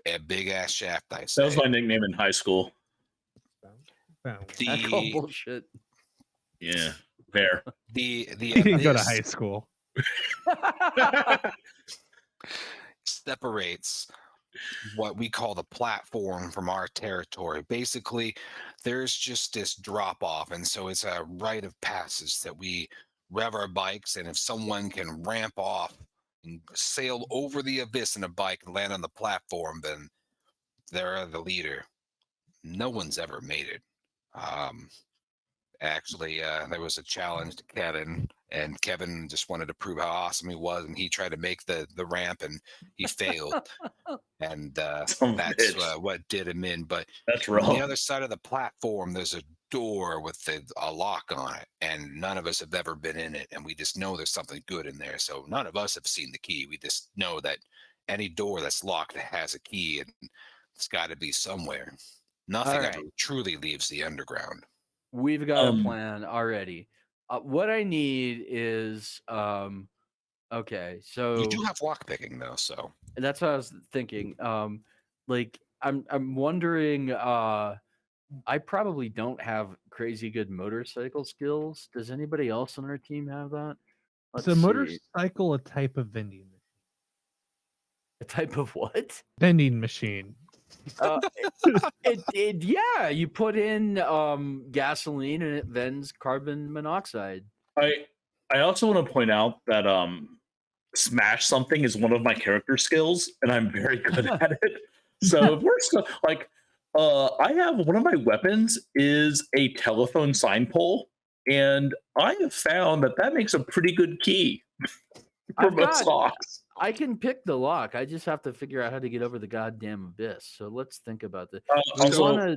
a big ass shaft, I That say. was my nickname in high school. I call The bullshit. Yeah, fair. the He didn't go to abyss high school. separates what we call the platform from our territory. Basically, there's just this drop off, and so it's a rite of passage that we rev our bikes, and if someone can ramp off and sail over the abyss in a bike and land on the platform, then they're the leader. No one's ever made it. Actually, there was a challenge to Kevin, and Kevin just wanted to prove how awesome he was, and he tried to make the ramp, and he failed, and Son of a that's bitch. what did him in. But That's on the wrong. other side of the platform, there's a door with a lock on it, and none of us have ever been in it, and we just know there's something good in there. So none of us have seen the key. We just know that any door that's locked has a key, and it's got to be somewhere. Nothing All ever right. truly leaves the underground. We've got a plan already. What I need is okay, You so do have lock picking though, so that's what I was thinking. Like I'm wondering, I probably don't have crazy good motorcycle skills. Does anybody else on our team have that? Is a Let's see. motorcycle a type of vending machine? A type of what? Vending machine. Yeah, you put in gasoline and it vends carbon monoxide. I also want to point out that smash something is one of my character skills, and I'm very good at it. So if we're like, I have one of my weapons is a telephone sign pole, and I have found that makes a pretty good key for I've most got- locks. I can pick the lock. I just have to figure out how to get over the goddamn abyss. So let's think about this. Also,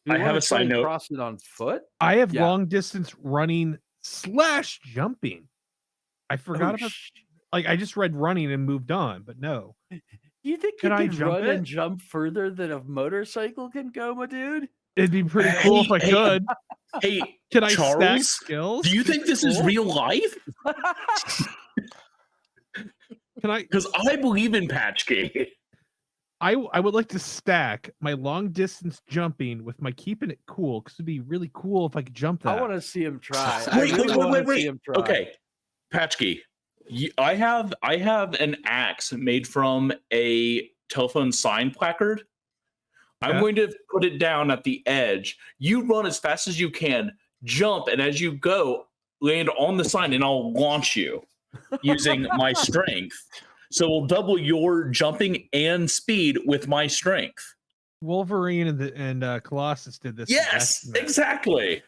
We I have a side note. Cross it on foot. I have Yeah. long distance running / jumping. I forgot about like I just read running and moved on, but no. You think Can you I can jump run it? and jump further than a motorcycle can go, my dude? It'd be pretty cool if I Hey, could. Hey, Can I stack Charles, skills? do you think this is Cool. real life? Can I? Because I believe in Patchkey. I would like to stack my long distance jumping with my keeping it cool because it'd be really cool if I could jump that. I want to see him try. Wait. Okay, Patchkey, I have an axe made from a telephone sign placard. I'm Okay. going to put it down at the edge. You run as fast as you can, jump, and as you go, land on the sign, and I'll launch you using my strength. So we'll double your jumping and speed with my strength. Wolverine and Colossus did this. Yes, exactly.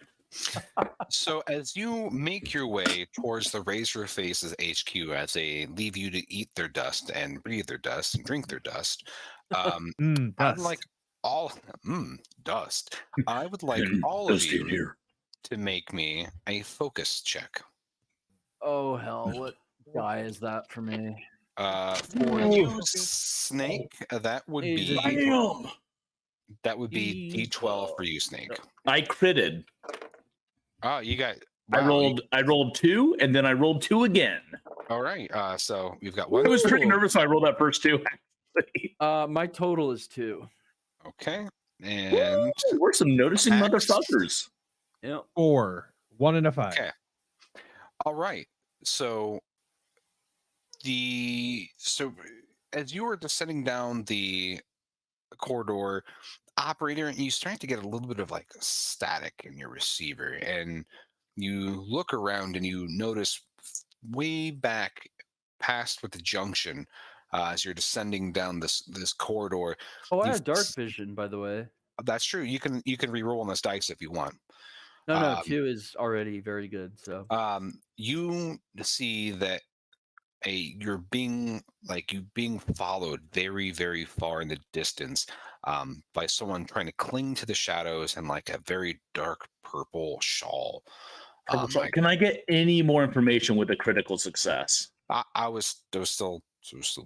So as you make your way towards the Razor Faces HQ, as they leave you to eat their dust and breathe their dust and drink their dust, I'd Dust. like all dust. I would like all of you to make me a focus check. Oh hell, what die is that for me? For you, Snake, that would Easy. be D12 for you, Snake. I critted. Oh, you got. I rolled 2, and then I rolled 2 again. All right. So you've got I one. was pretty nervous when I rolled that first 2. Actually. My total is 2. Okay. And We're some noticing Max. motherfuckers. Yep. 4, 1 and a 5. Okay. All right. So as you were descending down the corridor, operator, you start to get a little bit of like static in your receiver, and you look around and you notice way back past with the junction, as you're descending down this corridor. Oh, I have dark vision, by the way. That's true. You can re-roll on this dice if you want. No, 2 is already very good. So you see that you're being followed very, very far in the distance by someone trying to cling to the shadows in like a very dark purple shawl. Can I get any more information with a critical success? I was still.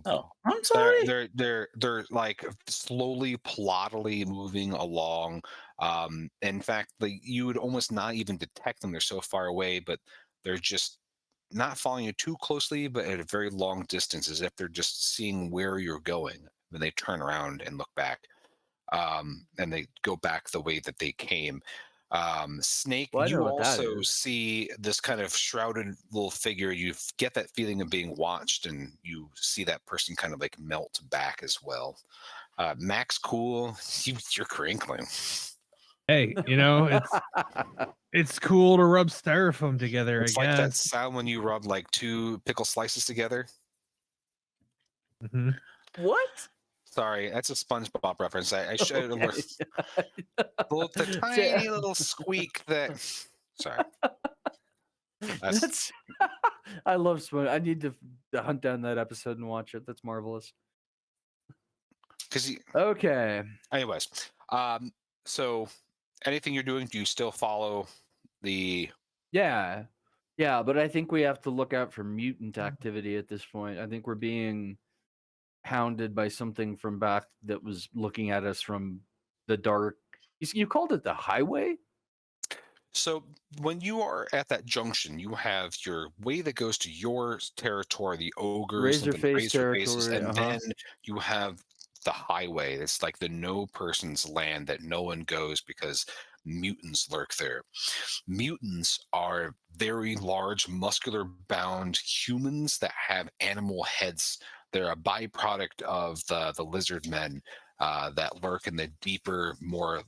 Oh, I'm sorry. They're like slowly, plottily moving along. In fact, like you would almost not even detect them. They're so far away, but they're just not following you too closely, but at a very long distance, as if they're just seeing where you're going. When they turn around and look back, and they go back the way that they came. Snake, Well, I know you what that also is. see this kind of shrouded little figure. You get that feeling of being watched, and you see that person kind of like melt back as well. Maxx Cool, you're crinkling. Hey, it's cool to rub styrofoam together. It's I like that guess. sound when you rub like two pickle slices together. hmm What? Sorry, that's a SpongeBob reference. I should have Okay. the tiny little squeak that. Sorry. That's I love Sponge. I need to hunt down that episode and watch it. That's marvelous. Because Okay. anyways, so anything you're doing, do you still follow the? Yeah. Yeah, but I think we have to look out for mutant activity at this point. I think we're being hounded by something from back that was looking at us from the dark. You called it the highway? So when you are at that junction, you have your way that goes to your territory, the ogres and the Razorface razor faces, territory. and then you have the highway. It's like the no person's land that no one goes because mutants lurk there. Mutants are very large, muscular bound humans that have animal heads. They're a byproduct of the lizard men that lurk in the deeper, more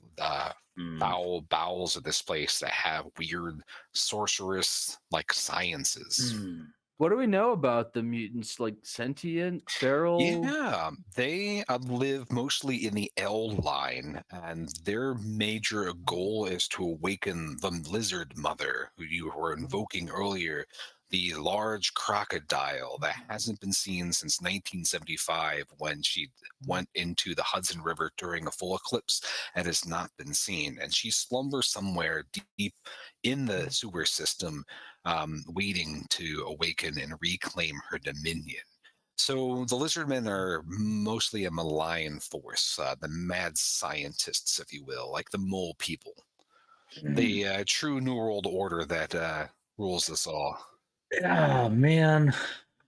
foul bowels of this place that have weird sorceress like sciences. What do we know about the mutants? Like sentient, feral? Yeah, they live mostly in the L line, and their major goal is to awaken the lizard mother, who you were invoking earlier, the large crocodile that hasn't been seen since 1975 when she went into the Hudson River during a full eclipse and has not been seen. And she slumbers somewhere deep in the sewer system, waiting to awaken and reclaim her dominion. So the lizardmen are mostly a malign force, the mad scientists, if you will, like the mole people, the true New World Order that rules us all. Oh man,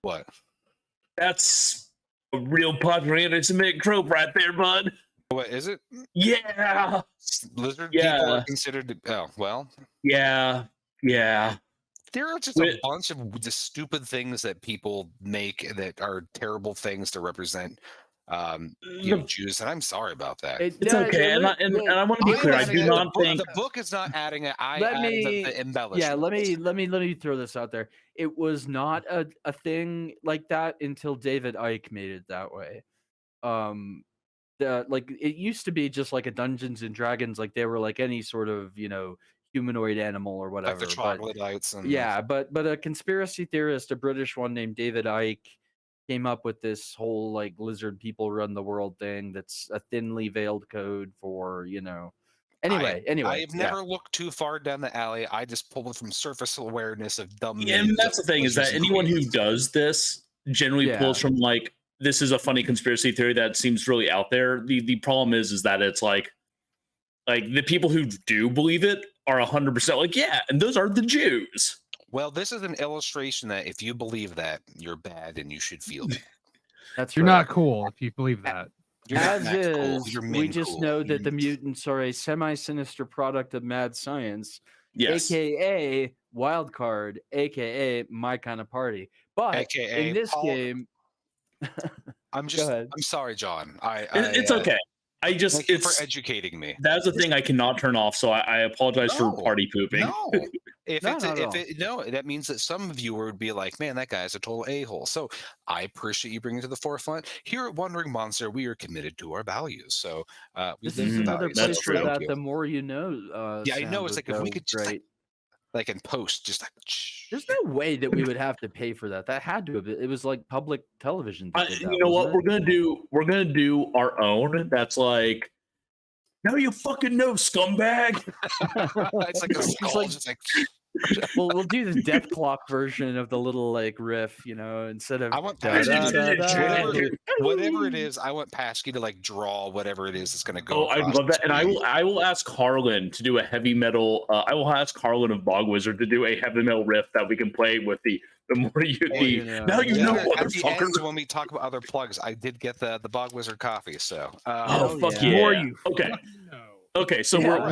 What? that's a real popular anti-Semitic trope right there, bud. What is it? Yeah, Lizard people yeah, are considered. Oh well, yeah. there are just a bunch of the stupid things that people make that are terrible things to represent Jews, and I'm sorry about that. It's okay, and I want to be clear. I do not think the book is not adding it. I Let added me- the embellishment. Yeah, let me throw this out there. It was not a thing like that until David Icke made it that way. Like it used to be just like a Dungeons and Dragons, like they were like any sort of humanoid animal or whatever. Like the troglodytes and yeah, but a conspiracy theorist, a British one named David Icke, came up with this whole like lizard people run the world thing. That's a thinly veiled code for Anyway, I've never looked too far down the alley. I just pulled it from surface awareness of dumb. Yeah, and that's the thing is that anyone who does this generally pulls from like, this is a funny conspiracy theory that seems really out there. The problem is that it's like the people who do believe it are 100% like, yeah, and those are the Jews. Well, this is an illustration that if you believe that, you're bad and you should feel bad. That's You're right. not cool if you believe that. You're As not is, cool. You're we min just cool. know that the mutants are a semi-sinister product of mad science, Yes. aka wild card, aka my kind of party. But AKA in this Paul- game, I'm sorry, John. It's okay. I just Thank you for educating me. That's the thing I cannot turn off. So I apologize for party pooping. No. No, that means that some viewer would be like, man, that guy's a total a-hole. So I appreciate you bringing it to the forefront. Here at Wandering Monster, we are committed to our values. So we this live is the another values. place That's where true. that the more you know. Yeah, I know. It's like if we could just great. like in post, just like. There's no way that we would have to pay for that. That had to have been. It was like public television that did that. You know what? wasn't it? We're gonna do our own. That's like, now you fucking know, scumbag. It's like a skull, like- just like. Well, we'll do the Death Clock version of the little like riff, instead of I want da, Pasky da, da, da. whatever it is. I want Pasky to like draw whatever it is that's going to go. Oh, I across love the that, and screen. I will ask Harlan to do a heavy metal. I will ask Harlan of Bog Wizard to do a heavy metal riff that we can play with the more you now you know, At the motherfucker. end, when we talk about other plugs, I did get the Bog Wizard coffee. So Oh, fuck yeah. yeah! More you Okay, fucking know. okay. So Yeah.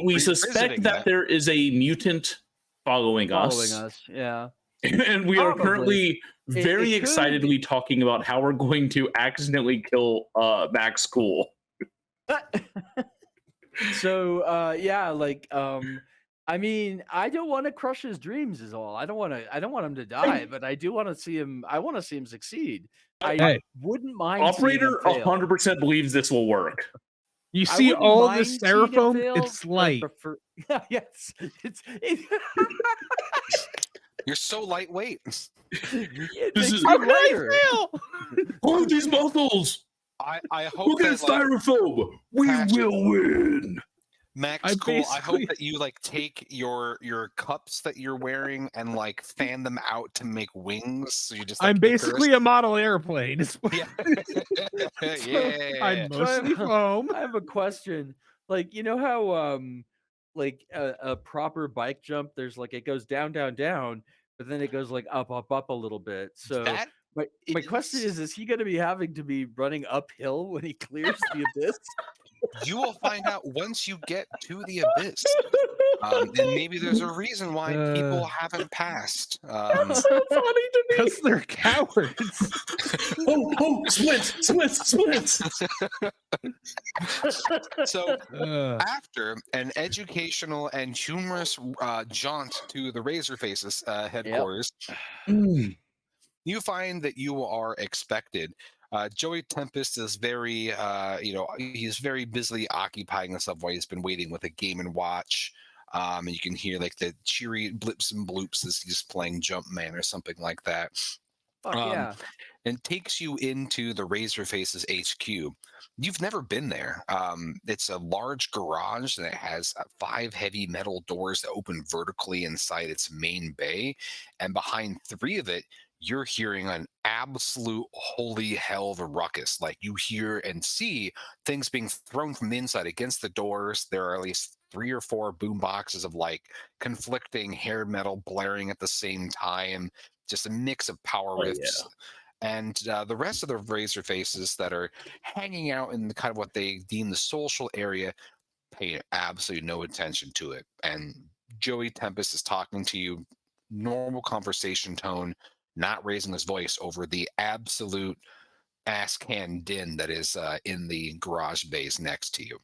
we suspect Revisiting that that. there is a mutant following us, Yeah. and we are Probably. currently very it could- excitedly talking about how we're going to accidentally kill Maxx Cool. So yeah, like I mean, I don't want to crush his dreams is all. I don't want him to die, but I do want to see him succeed. I Hey. wouldn't mind Operator seeing him fail. 100% believes this will work. You I see wouldn't all mind the seeing him styrofoam? fail, It's but I light. prefer- yes, it's you're so lightweight. it This makes is- me How can I lighter. fail? Hold these muscles. I hope Look at that like, styrofoam. We Patrick- will win. Max I Cool. I hope basically- that you like take your cups that you're wearing and like fan them out to make wings. So you just. Like, I'm basically a model airplane. It's what- Yeah. I'm Yeah. mostly foam. I have a question. Like, you know how like a proper bike jump, there's like it goes down, down, down, but then it goes like up, up, up a little bit. So That my question is he gonna be having to be running uphill when he clears the abyss? you will find out once you get to the abyss. And maybe there's a reason why people haven't passed. That's so funny to me. Because they're cowards. Oh, splits. So Uh, after an educational and humorous jaunt to the Razor Faces headquarters, you find that you are expected. Joey Tempest is very, he's very busily occupying himself while he's been waiting with a Game and Watch. And you can hear like the cheery blips and bloops as he's playing Jumpman or something like that. Fuck yeah. And takes you into the Razor Faces HQ. You've never been there. It's a large garage and it has 5 heavy metal doors that open vertically inside its main bay. And behind 3 of it, you're hearing an absolute holy hell of a ruckus. Like you hear and see things being thrown from the inside against the doors. There are at least 3 or 4 boom boxes of like conflicting hair metal blaring at the same time. Just a mix of power riffs. And the rest of the Razor Faces that are hanging out in the kind of what they deem the social area pay absolutely no attention to it. And Joey Tempest is talking to you, normal conversation tone, not raising his voice over the absolute ass can din that is in the garage bays next to you.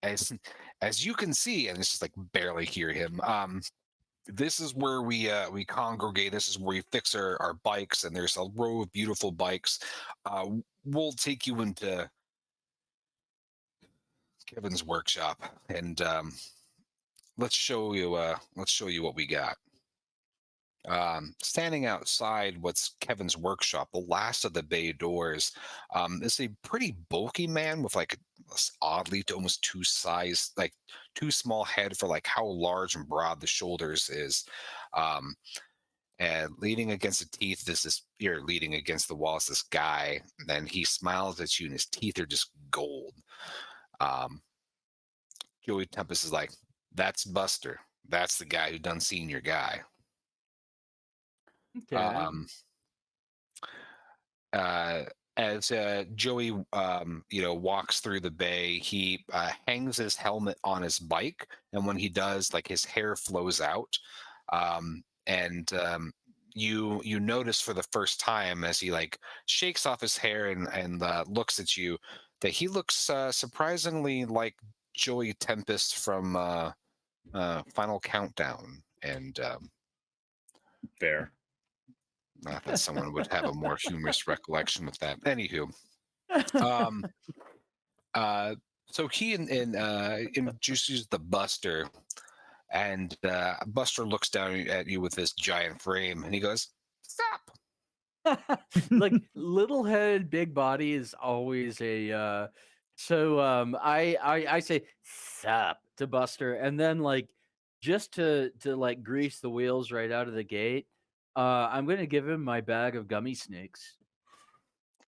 As you can see, and it's just like barely hear him. This is where we congregate. This is where we fix our bikes, and there's a row of beautiful bikes. We'll take you into Kevin's workshop, and let's show you what we got. Standing outside what's Kevin's workshop, the last of the bay doors, is a pretty bulky man with like this oddly to almost too small head for like how large and broad the shoulders is. And leaning against the teeth is this, you're leaning against the wall is this guy, and then he smiles at you and his teeth are just gold. Joey Tempest is like, that's Buster. That's the guy who done seen your guy. Okay. As Joey, walks through the bay, he hangs his helmet on his bike, and when he does, like his hair flows out, and you notice for the first time as he like shakes off his hair and looks at you that he looks surprisingly like Joey Tempest from Final Countdown, and Fair. I thought someone would have a more humorous recollection with that. Anywho, so he introduces the Buster, And Buster looks down at you with this giant frame, and he goes, "Stop!" Like little head, big body is always a. I say sup to Buster, and then like just to like grease the wheels right out of the gate. I'm gonna give him my bag of gummy snakes.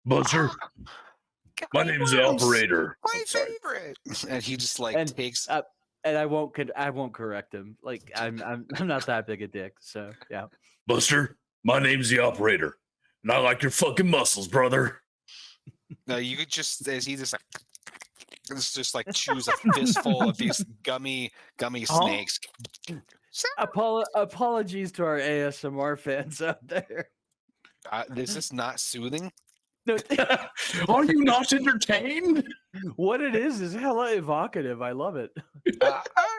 Buster, my Gummy name's the worms, operator. my I'm sorry. favorite. And he just like And takes. and I won't correct him. Like I'm not that big a dick. So yeah. Buster, my name's the operator, and I like your fucking muscles, brother. You could just as he just like. It's just like chews a fistful of these gummy snakes. Apologies to our ASMR fans out there. Is this not soothing? No, Are you not entertained? what it is hella evocative. I love it.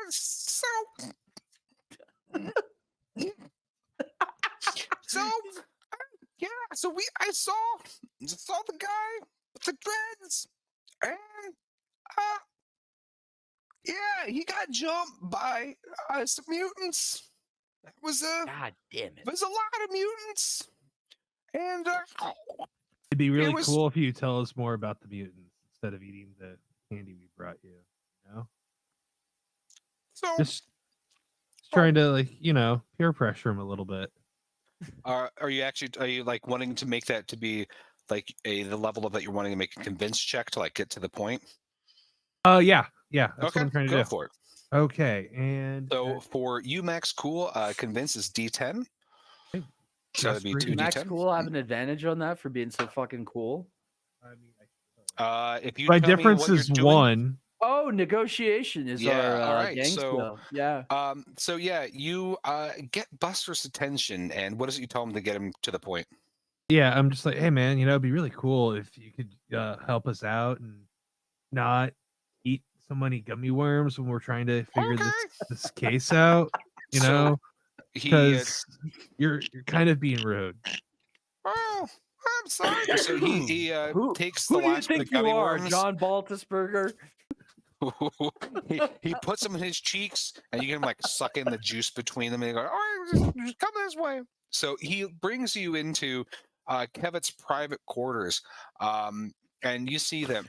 So yeah. So I saw the guy with the dreads, and yeah, he got jumped by some mutants. It was God damn it. there's a lot of mutants, and It'd be really was- cool if you tell us more about the mutants instead of eating the candy we brought you. You know, so just trying to like peer pressure him a little bit. are you like wanting to make that to be like the level of that you're wanting to make a convince check to like get to the point? Yeah, that's what I'm trying to go do. for it. Okay, and So for you, Maxx Cool, convince is D10. So that'd be Just 2d10. Maxx Cool have an advantage on that for being so fucking cool. I mean, If you my tell me difference what you're is doing- 1. Oh, negotiation is Yeah, our all right, gang so- skill. Yeah. So yeah, you get Buster's attention, and what is it you tell him to get him to the point? Yeah, I'm just like, hey man, it'd be really cool if you could help us out and not eat so many gummy worms when we're trying to figure this case out. You So, know, He because you're kind of being rude. oh, I'm sorry. So he Who takes who the do you last of the think you gummy are, worms. John Baltusberger? he puts them in his cheeks, and you can like suck in the juice between them, and you go, "All right, just come this way." So he brings you into Kevin's private quarters, and you see that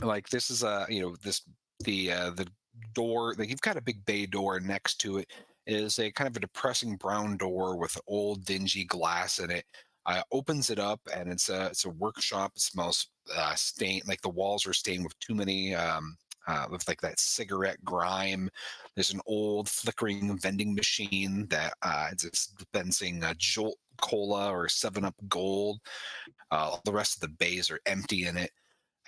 like this is the door. Like you've got a big bay door next to it. Is a kind of a depressing brown door with old dingy glass in it. Opens it up, and it's a workshop. It smells stained, like the walls are stained with too many with like that cigarette grime. There's an old flickering vending machine that is dispensing Jolt Cola or 7-Up Gold. The rest of the bays are empty in it,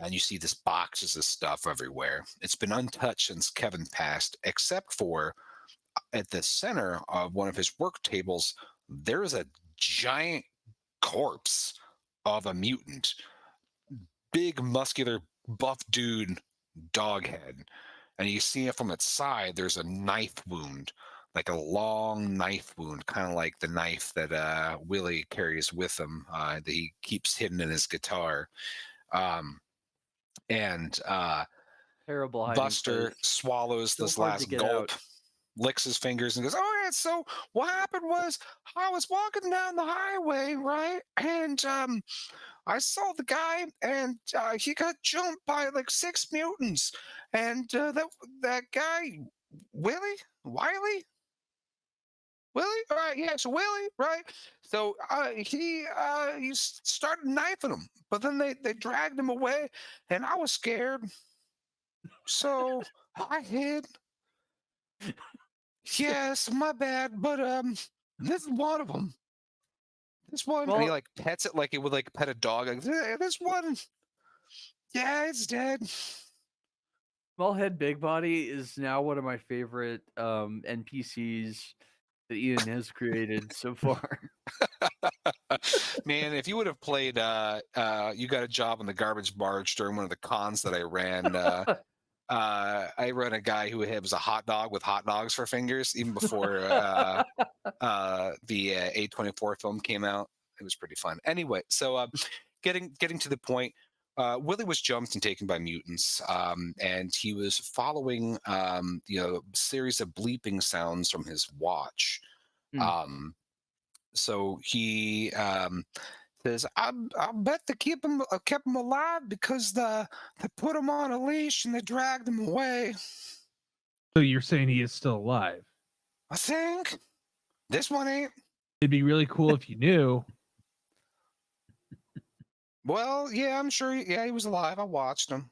and you see this boxes of stuff everywhere. It's been untouched since Kevin passed, except for at the center of one of his work tables, there is a giant corpse of a mutant. Big, muscular, buff dude, dog head. And you see it from its side, there's a knife wound, like a long knife wound, kind of like the knife that Willie carries with him that he keeps hidden in his guitar. Terrible hiding Buster place. swallows So this hard to last get gulp, out. licks his fingers, and goes, "Oh yeah, so what happened was I was walking down the highway, right, and I saw the guy, and he got jumped by like 6 mutants, and that guy, Willie, Wiley, all right, yeah, so Willie, right, so he started knifing him, but then they dragged him away, and I was scared, so I hid." Yes, my bad, but this is one of them. This one, and he Well- like pets it like it would like pet a dog. Like this one, yeah, it's dead. Small Head Big Body is now one of my favorite NPCs that Ian has created so far. Man, if you would have played, you got a job on the garbage barge during one of the cons that I ran. I run a guy who was a hot dog with hot dogs for fingers, even before the A24 film came out. It was pretty fun. Anyway, so getting to the point, Willie was jumped and taken by mutants, and he was following, series of bleeping sounds from his watch. Hmm. So he says, "I bet they kept him alive because they put him on a leash and they dragged him away. So you're saying he is still alive? I think this one ain't." It'd be really cool if you knew. Well, yeah, I'm sure. He was alive. I watched him.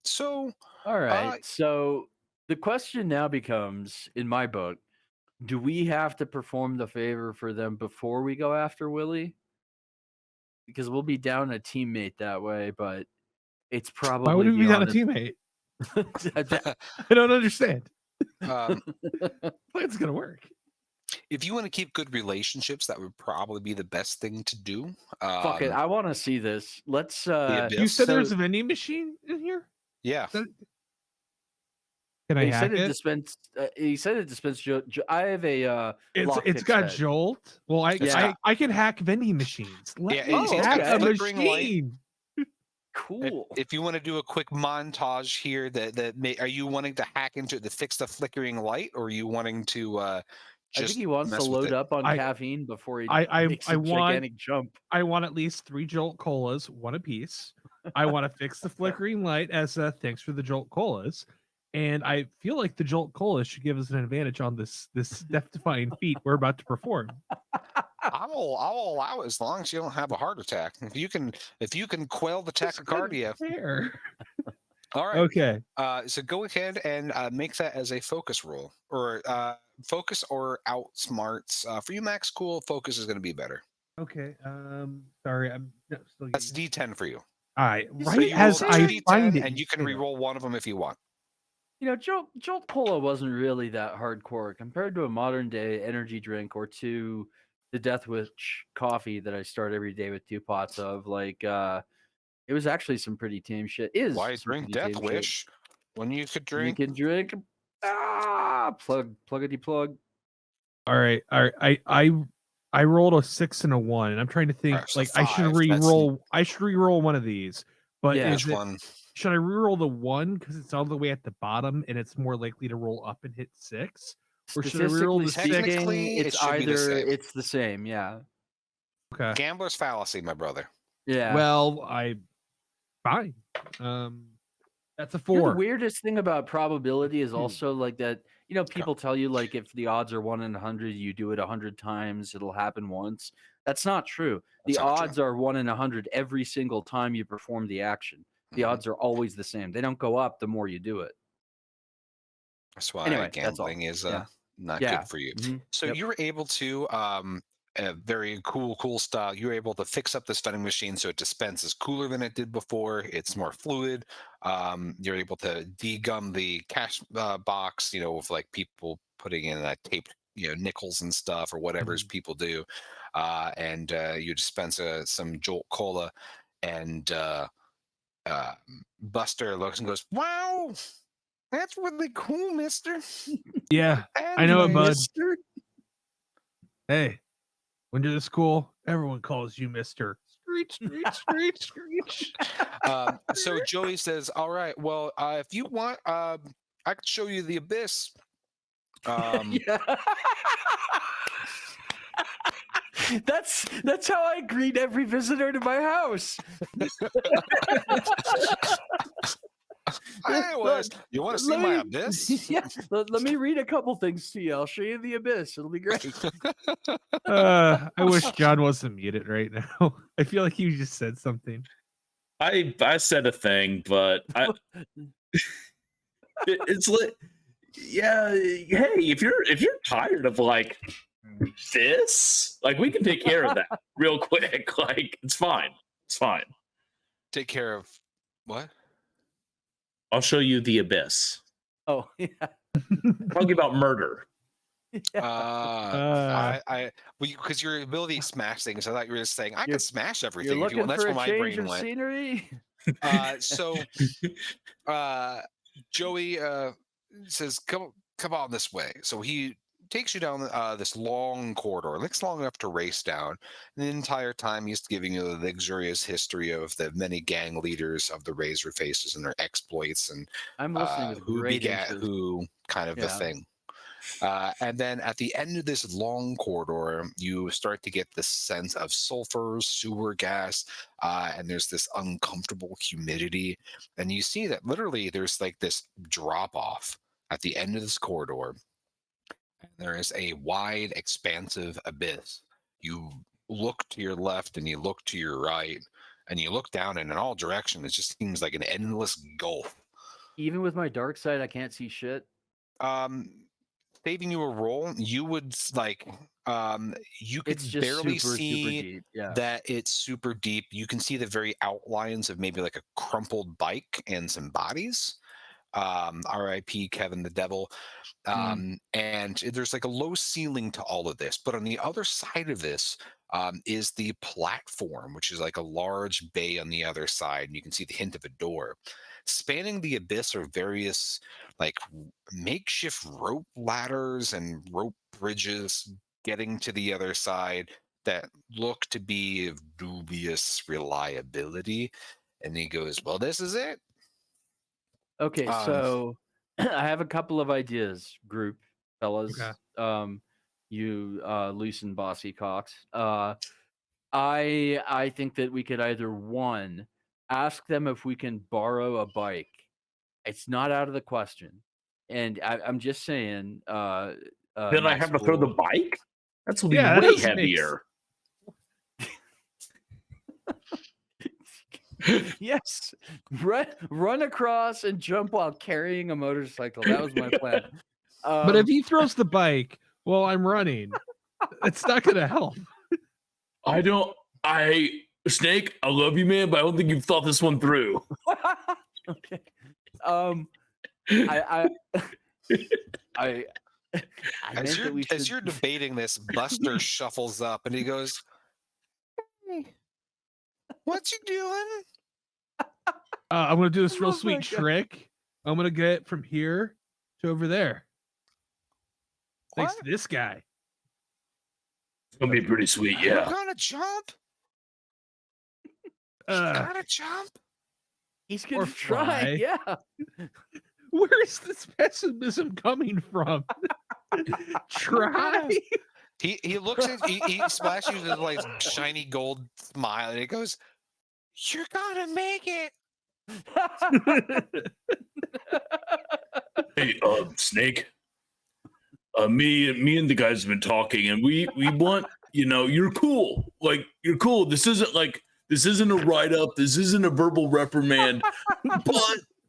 So, All right. So the question now becomes, in my book, do we have to perform the favor for them before we go after Willie? Because we'll be down a teammate that way, but it's probably Why would we be down a honest- teammate? I don't understand. It's gonna work. if you want to keep good relationships, that would probably be the best thing to do. Fuck it. I want to see this. Let's. Abyss. You said so- there's a vending machine in here? Yeah. Can I He hack said it it? dispensed. He said it dispensed. I have a. It's lockpick got set. Jolt. Well, Yeah. I can hack vending machines. Let Yeah, me it's hack got a flickering light. machine. Cool. If you want to do a quick montage here, are you wanting to hack into it to fix the flickering light, or are you wanting to I just think he wants to mess with load it? up on I- caffeine before he I makes a want- gigantic jump. I want at least 3 Jolt Colas, one apiece. I want to fix the flickering light as a thanks for the Jolt Colas. And I feel like the Jolt Cola should give us an advantage on this death-defying feat we're about to perform. I'll allow it as long as you don't have a heart attack. If you can quell the That's tachycardia. fair. All right. Okay. So go ahead and make that as a focus roll, or focus or outsmarts. For you, Maxx Cool, focus is going to be better. Okay. Sorry, I'm still. That's D10 for you. All right. So Right you as roll I 2d10, find it, and you can say that. re-roll one of them if you want. You know, Jolt Cola wasn't really that hardcore compared to a modern day energy drink or to the Death Wish coffee that I start every day with 2 pots of. Like, it was actually some pretty tame shit. Why some drink pretty Death tame shit. Wish when you could drink? You can drink. Pluggity plug. All right. I rolled a 6 and a 1, and I'm trying to think. Alright, so Like I should 5, that's- re-roll. I should re-roll one of these. But Yeah. is Which it, one? should I re-roll the 1 because it's all the way at the bottom and it's more likely to roll up and hit 6? Or should I re-roll the Statistically 6? Technically, speaking, it it's should be the either same. it's the same. Yeah. Okay. Gambler's fallacy, my brother. Yeah. Well, fine. That's a You know, 4. the weirdest thing about probability is Hmm. also like that. You know, people tell you like if the odds are 1 in 100, you do it 100 times, it'll happen once. That's not true. The That's not true. odds are 1 in 100 every single time you perform the action. The Mhm. odds are always the same. They don't go up the more you do it. That's why Anyway, that's all. gambling is Yeah. not Yeah. good for you. Mhm. So Yep. you were able to a very cool style. You were able to fix up this vending machine so it dispenses cooler than it did before. It's more fluid. You're able to degum the cash box, with like people putting in taped, nickels and stuff or whatever people do. And you dispense some Jolt Cola, and Buster looks and goes, "Wow, that's really cool, mister." Yeah, I know it, bud. Mister. Hey, when you're to school, everyone calls you Mister. Screech, screech, screech, screech. So Joey says, "All right, well, if you want, I could show you the abyss." Yeah. That's how I greet every visitor to my house. Anyways, you want to see Let my me- abyss? Yeah. Let me read a couple things to you. I'll show you the abyss. It'll be great. I wish John wasn't muted right now. I feel like you just said something. I said a thing, but it's like, yeah. Hey, if you're tired of like this, like we can take care of that real quick. Like it's fine. It's fine. Take care of what? I'll show you the abyss. Oh, yeah. Talking about murder. Because your ability to smash things, I thought you were just saying I You're- can smash You're everything. If you looking want. That's for where a my change brain of went. scenery? So Joey says, "Come on this way." So he takes you down this long corridor. It's long enough to race down. And the entire time, he's giving you the luxurious history of the many gang leaders of the Razor Faces and their exploits and I'm listening with who great begat interest. who, kind of a Yeah. thing. And then at the end of this long corridor, you start to get this sense of sulfur, sewer gas, and there's this uncomfortable humidity. And you see that literally there's like this drop off at the end of this corridor. And there is a wide, expansive abyss. You look to your left and you look to your right, and you look down, and in all directions, it just seems like an endless gulf. Even with my dark side, I can't see shit. Saving you a roll, you would you could It's just barely super see deep. Yeah. that it's super deep. You can see the very outlines of maybe like a crumpled bike and some bodies. R.I.P. Kevin the Devil. And there's like a low ceiling to all of this, but on the other side of this is the platform, which is like a large bay on the other side, and you can see the hint of a door. Spanning the abyss are various like makeshift rope ladders and rope bridges getting to the other side that look to be of dubious reliability. And he goes, "Well, this is it." Okay, so I have a couple of ideas, group fellas. Okay. You loose and bossy cocks. I think that we could either one, ask them if we can borrow a bike. It's not out of the question, and I'm just saying. Then I Maxx have to throw the Cool- bike? That's Yeah, that way doesn't make heavier. Yes, run across and jump while carrying a motorcycle. That was my plan. But if he throws the bike while I'm running, it's not gonna help. Snake, I love you, man, but I don't think you've thought this one through. Okay. I As meant that we should... you're debating this, Buster shuffles up and he goes, "Hey, what you doing?" I'm gonna do this real Oh my sweet God. trick. I'm gonna get from here to over there. Thanks What? to this guy. It's gonna be pretty sweet, You yeah. gonna jump? You Uh, gotta jump? He's gonna or try. fly. Yeah. where is this pessimism coming from? Try. He looks at he splashes you with like shiny gold smile and he goes, "You're gonna make it." Hey, Snake. Me and the guys have been talking, and we want, you're cool. Like, you're cool. This isn't a write-up. This isn't a verbal reprimand. But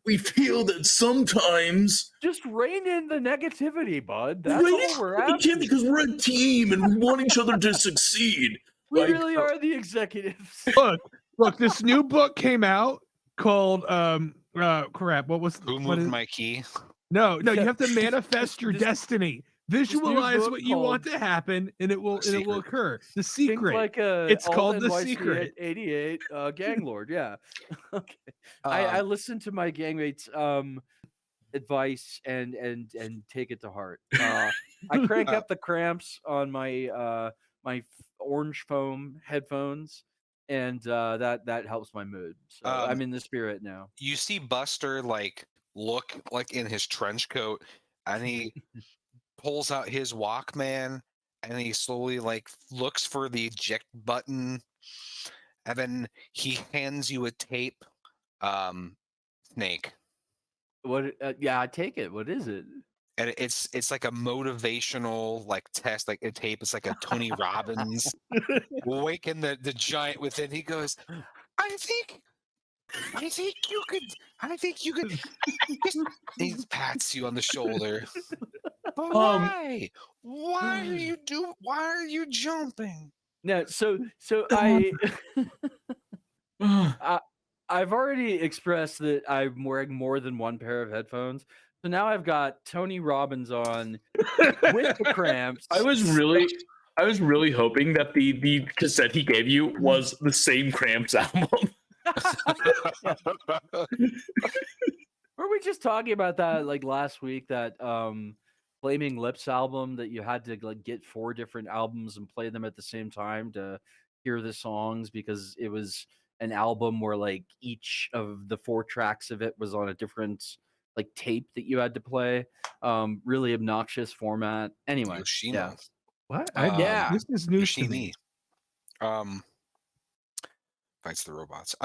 we feel that sometimes Just rein in the negativity, bud. That's all we're we asking. can't, because we're a team and we want each other to succeed. We like, really are the executives. Look, this new book came out called crap. What was Who what moved is- my key? No, Yeah, you have to manifest your this- destiny. new Visualize book what you want called to happen, and it will Secret. occur. The Think secret. like a It's called The AltNYC Secret. 88 gang lord. Yeah. Okay. I listened to my gangmates advice and take it to heart. I crank up the cramps on my my orange foam headphones, and that helps my mood. So I'm in the spirit now. You see Buster like look like in his trench coat, and he pulls out his Walkman and he slowly like looks for the eject button, and then he hands you a tape. Snake. What? Yeah, I take it. What is it? And it's like a motivational like test, like a tape. It's like a Tony Robbins waking the giant within. He goes, I think you could he pats you on the shoulder. But why? Why are you jumping? No, so I've already expressed that I'm wearing more than one pair of headphones. So now I've got Tony Robbins on with the cramps. I was really hoping that the cassette he gave you was the same Cramps album. Were we just talking about that like last week? That Flaming Lips album that you had to like get 4 different albums and play them at the same time to hear the songs, because it was an album where like each of the 4 tracks of it was on a different like tape that you had to play. Really obnoxious format. Anyway, Yoshino. What? Yeah. This is news to me. Yoshimi. Fights the robots.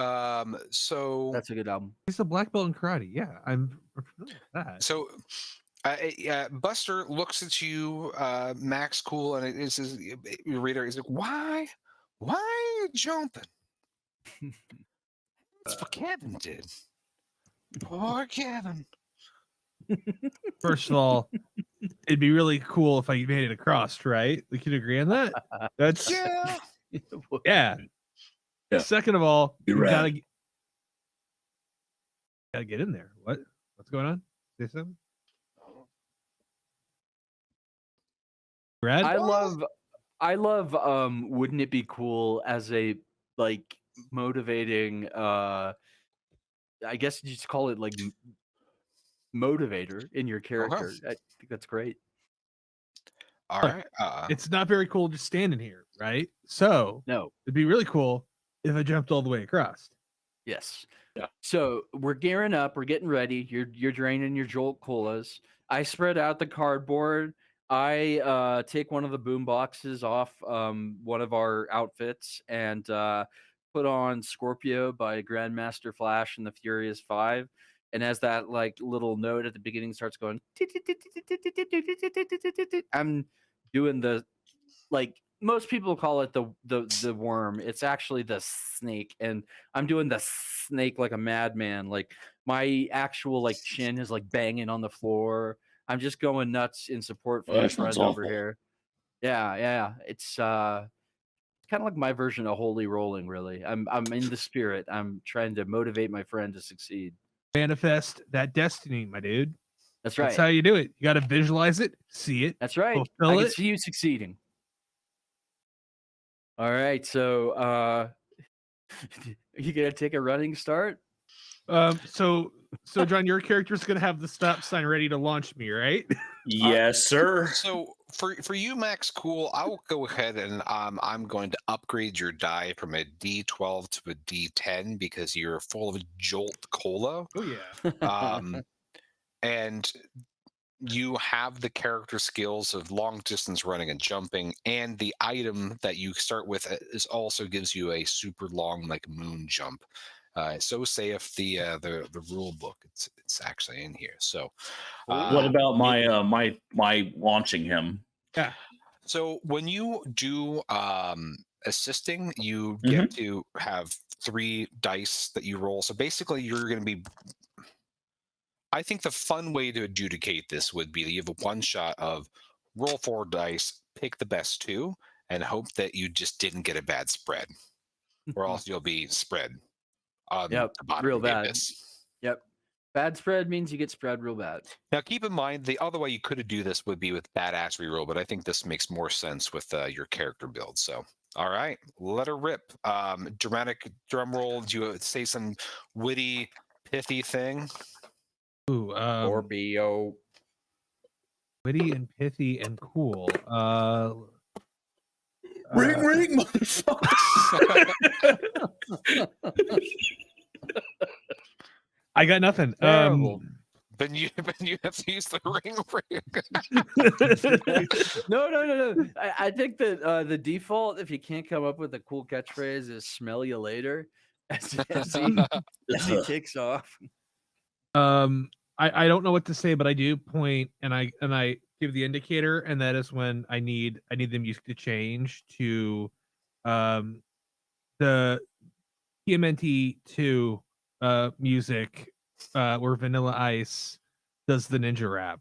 So that's a good album. He's a black belt in karate. Yeah, I'm familiar with that. So Buster looks at you, Maxx Cool, and it says, your reader is like, why are you jumping? That's what Kevin did. Poor Kevin. First of all, it'd be really cool if I made it across, right? We can agree on that. That's Yeah. yeah. Yeah. Second of all, You're you right. gotta get in there. What's going on? Say something. Brad? I love wouldn't it be cool as a like motivating I guess you just call it like motivator in your character. I think that's great. All right. It's not very cool just standing here, right? So No. it'd be really cool if I jumped all the way across. Yes. Yeah. So we're gearing up. We're getting ready. You're draining your Jolt Colas. I spread out the cardboard. I take one of the boom boxes off one of our outfits and put on Scorpio by Grandmaster Flash and the Furious Five. And as that like little note at the beginning starts going, I'm doing the like most people call it the worm. It's actually the snake, and I'm doing the snake like a madman. Like my actual like chin is like banging on the floor. I'm just going nuts in support for Well, my that sounds friend over awful. here. Yeah. It's kind of like my version of holy rolling. Really, I'm in the spirit. I'm trying to motivate my friend to succeed. Manifest that destiny, my dude. That's right. That's how you do it. You got to visualize it, see it. That's right. Fulfill I can it. see you succeeding. All right, so you gonna take a running start? So John, your character's gonna have the stop sign ready to launch me, right? Yes, sir. So for you, Maxx Cool, I will go ahead and I'm going to upgrade your die from a D12 to a D10 because you're full of Jolt Cola. Oh yeah. And you have the character skills of long distance running and jumping, and the item that you start with is also gives you a super long like moon jump. So say if the rule book, it's actually in here. So What about my my launching him? Yeah. So when you do assisting, you get to have 3 dice that you roll. So basically, you're going to be. I think the fun way to adjudicate this would be that you have a one shot of roll 4 dice, pick the best 2, and hope that you just didn't get a bad spread, or else you'll be spread. Yep, the bottom real of the bad. abyss. Yep, bad spread means you get spread real bad. Now, keep in mind, the other way you could do this would be with badass reroll, but I think this makes more sense with your character build. So, all right, let her rip. Dramatic drum roll. Do you say some witty, pithy thing? Ooh, Scorpio. witty and pithy and cool. Ring, motherfucker. I got nothing. Terrible. Then you have to use the ring. No. I think that the default, if you can't come up with a cool catchphrase, is "smell you later" as he takes off. I don't know what to say, but I do point and I give the indicator, and that is when I need the music to change to the TMNT 2 music where Vanilla Ice does the ninja rap.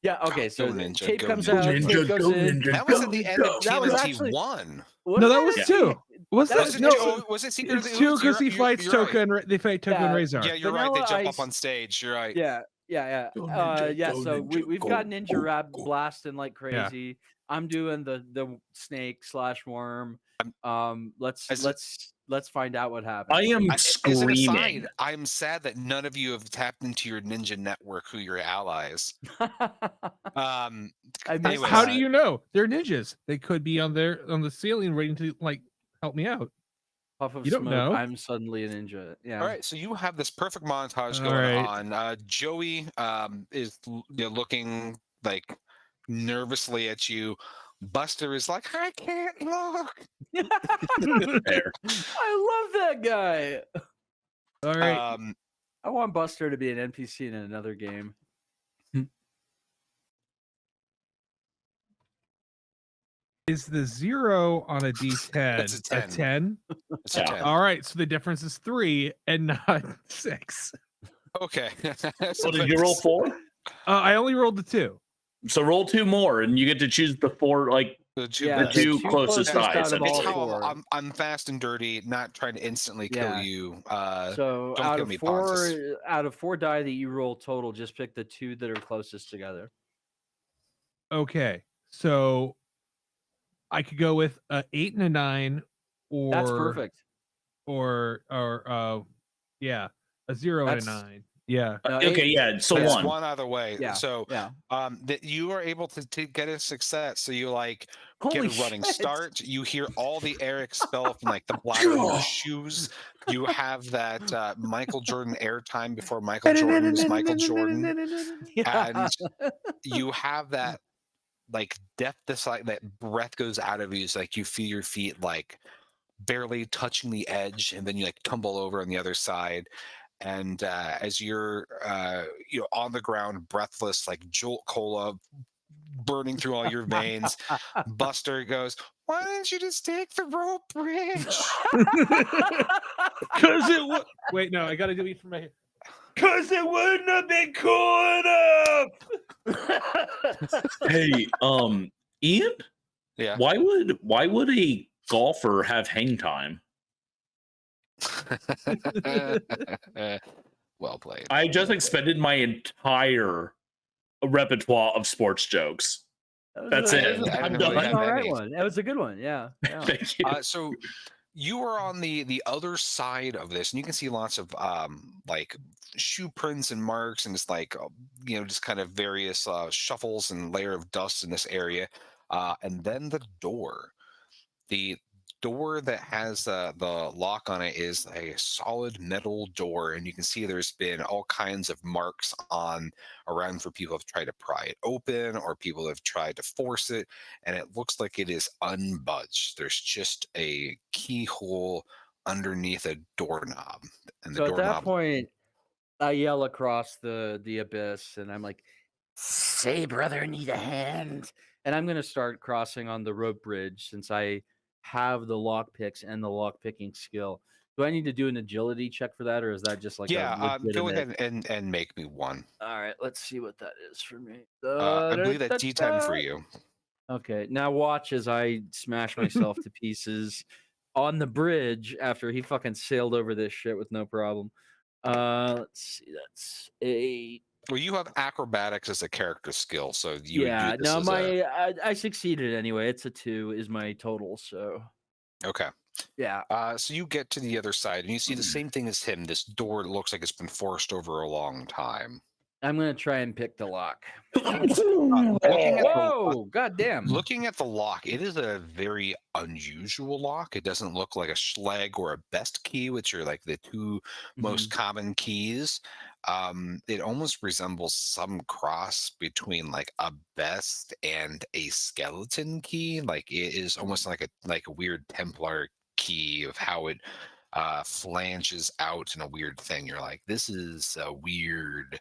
Yeah. Okay. So Go ninja, tape go comes ninja. out. Ninja, Tape goes go in. ninja, That was go at the end of That was TMNT actually- 1. No, that was actually- 2. Was that that? was it No, two? Was it Secret? it's 2 because he fights you're Toka right. and they fight Toka and Yeah. Razor. Yeah, you're right. They Vanilla jump Ice- up on stage. You're right. Yeah. Go ninja, Yeah. go So ninja, we've go, got ninja go, rap go. blasting like crazy. I'm doing the snake / worm. Let's let's find out what happens. I am As an screaming. aside, I'm sad that none of you have tapped into your ninja network who your allies. I missed Anyways, How do you know? They're ninjas. They could be on the ceiling waiting to like help me out. Puff of You don't smoke. know. I'm suddenly a ninja. Yeah. all right, so you have this perfect montage All going right. on. Joey is looking like nervously at you. Buster is like, I can't look. There. I love that guy. All right. I want Buster to be an NPC in another game. Is the 0 on a D10 It's a 10. a 10? It's a Yeah. 10. All right, so the difference is 3 and not 6. Okay. So did you roll 4? I only rolled the 2. So roll 2 more, and you get to choose the 4, like The two Yeah, the 2 closest closest dice. out of It's all how four. I'm fast and dirty, not trying to instantly kill Yeah. you. So don't out kill of me, four, Pontus. out of 4 die that you roll total, just pick the 2 that are closest together. Okay, so I could go with a 8 and a 9, or That's perfect. or yeah, a 0 and a That's- 9. Yeah. No, Okay, 8 yeah. So It's 1. one either way. Yeah. So Yeah. that you are able to get a success. So you like Holy get a running shit. start. You hear all the air expel from like the bladder of your shoes. You have that Michael Jordan airtime before Michael Jordan was Michael Jordan. And you have that like depth, this like that breath goes out of you. It's like you feel your feet like barely touching the edge, and then you like tumble over on the other side. And as you're on the ground, breathless, like Jolt Cola burning through all your veins, Buster goes, "Why didn't you just take the rope bridge?" Cause it would. Wait, no, I gotta delete from my head. Cause it wouldn't have been cool enough. Hey, Ian, Yeah. why would a golfer have hang time? Well played. I just expended my entire repertoire of sports jokes. That's it. I'm I done. really That's an all right any. one. That was a good one. Yeah. Yeah. Thank you. So you are on the other side of this, and you can see lots of like shoe prints and marks, and it's like just kind of various shuffles and layer of dust in this area, and then the door. The door that has the lock on it is a solid metal door, and you can see there's been all kinds of marks on around for people who have tried to pry it open or people have tried to force it, and it looks like it is unbudged. There's just a keyhole underneath a doorknob, and the So at that doorknob. point, I yell across the abyss, and I'm like, "Say, brother, need a hand?" And I'm gonna start crossing on the rope bridge since I have the lock picks and the lock picking skill. Do I need to do an agility check for that, or is that just like Yeah, a go legitimate? ahead and make me one. All right, let's see what that is for me. I believe that's D10 for you. Okay, now watch as I smash myself to pieces on the bridge after he fucking sailed over this shit with no problem. Let's see, that's a Well, you have acrobatics as a character skill, so you yeah. would do this No, as I succeeded anyway. It's a 2 is my total. So okay. yeah. So you get to the other side, and you see the same thing as him. This door looks like it's been forced over a long time. I'm gonna try and pick the lock. Looking at Whoa! Goddamn! Looking at the lock, it is a very unusual lock. It doesn't look like a schleg or a best key, which are like the 2 most common keys. It almost resembles some cross between like a best and a skeleton key. Like it is almost like a weird Templar key of how it flanges out in a weird thing. You're like, this is a weird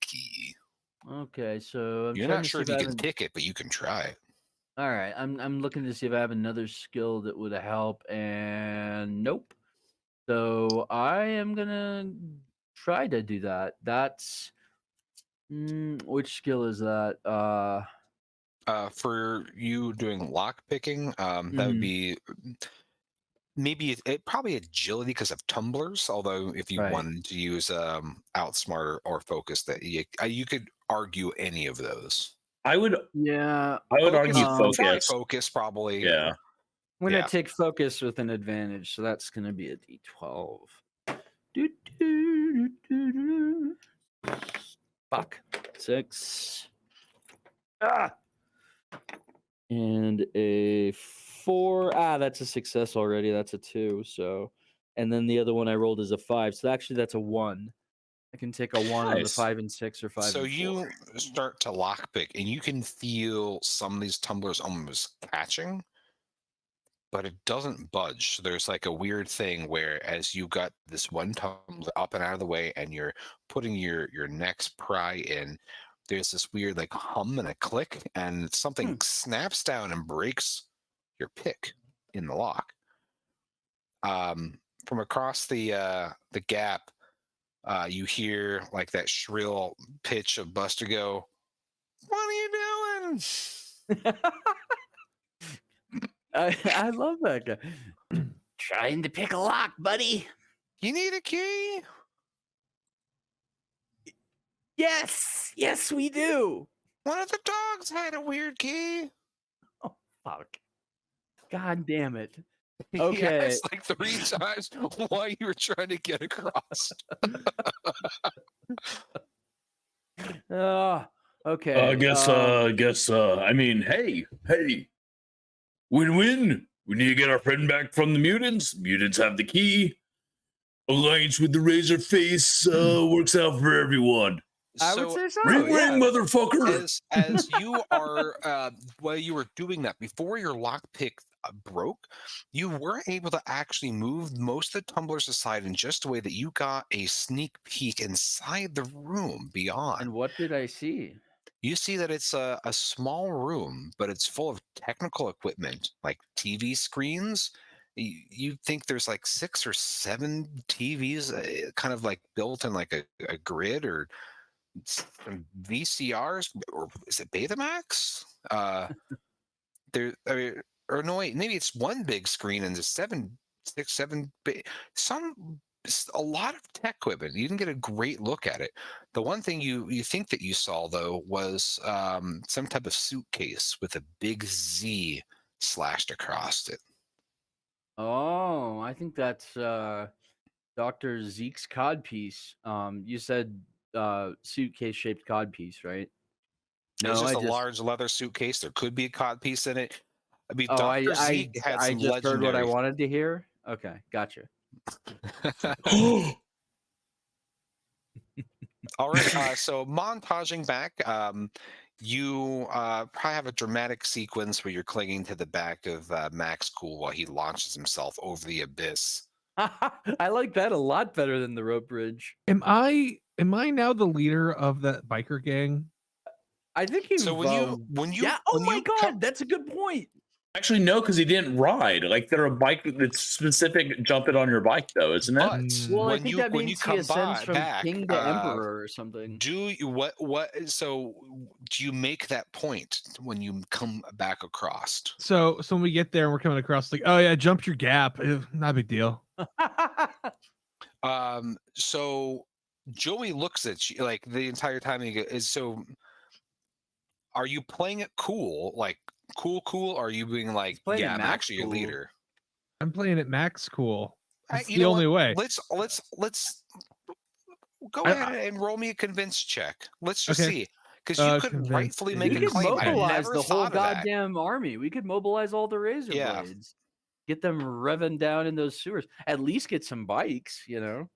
key. Okay, so I'm You're trying not to sure see if if you I can have pick it, but you can try it. all right, I'm looking to see if I have another skill that would help, and nope. So I am gonna try to do that. That's which skill is that? For you doing lock picking, that would be maybe probably agility because of tumblers. Although if you Right. wanted to use outsmart or focus, that you could argue any of those. I would Yeah. argue Try focus. focus probably. Yeah. I'm gonna Yeah. take focus with an advantage, so that's gonna be a D12. Fuck. 6. Ah! And a 4. That's a success already. That's a 2. So, and then the other one I rolled is a 5. So actually, that's a 1. I can take a 1 on the Nice. 5 and 6 or 5 So and 4. you start to lockpick, and you can feel some of these tumblers almost catching, but it doesn't budge. So there's like a weird thing where as you got this one tumbler up and out of the way, and you're putting your next pry in, there's this weird like hum and a click, and something snaps down and breaks your pick in the lock. From across the gap, you hear like that shrill pitch of Buster go, "What are you doing?" I love that guy. Trying to pick a lock, buddy. You need a key? Yes, we do. One of the dogs had a weird key. Oh, fuck. God damn it. He Okay. asked like 3 times why you were trying to get across. Okay. I guess. I mean, hey, win-win. We need to get our friend back from the mutants. Mutants have the key. Alliance with the razor face works out for everyone. I would say so. Ring, yeah. ring, motherfucker. As you are while you were doing that, before your lockpick broke, you were able to actually move most of the tumblers aside in just a way that you got a sneak peek inside the room beyond. And what did I see? You see that it's a small room, but it's full of technical equipment like TV screens. You think there's like 6 or 7 TVs kind of like built in like a grid, or some VCRs, or is it Betamax? There, I mean, or no, wait, maybe it's one big screen and there's 7, 6, 7, a lot of tech equipment. You didn't get a great look at it. The one thing you think that you saw though was some type of suitcase with a big Z slashed across it. Oh, I think that's Dr. Zeke's codpiece. You said suitcase-shaped codpiece, right? It's No, just I a just large leather suitcase. There could be a codpiece in it. I mean, oh, Dr. Zeke had I some just heard what I legendary. wanted to hear. Okay, gotcha. All right. So montaging back, you probably have a dramatic sequence where you're clinging to the back of Maxx Cool while he launches himself over the abyss. I like that a lot better than the rope bridge. Am I now the leader of that biker gang? I think he. So when you yeah. Oh when my you god, that's a good point. Actually, no, because he didn't ride. Like, they're a bike that's specific. Jump it on your bike, though, isn't it? But Well, I when think you that when you means he come ascends from back, king to emperor or something. do you what? So do you make that point when you come back across? So when we get there and we're coming across, like, oh yeah, jump your gap. Not a big deal. So Joey looks at you like the entire time. He is so. Are you playing it cool, like cool? Or are you being like, playing yeah, it I'm Maxx actually a Cool. leader? I'm playing it Maxx Cool. It's You the know only what? way. Let's go I- ahead and roll me a convince check. Let's just Okay. see, because you could Convince. rightfully We make a could claim. I mobilize never the whole thought of that. goddamn army. We could mobilize all the razor Yeah. blades. Get them revving down in those sewers. At least get some bikes, you know.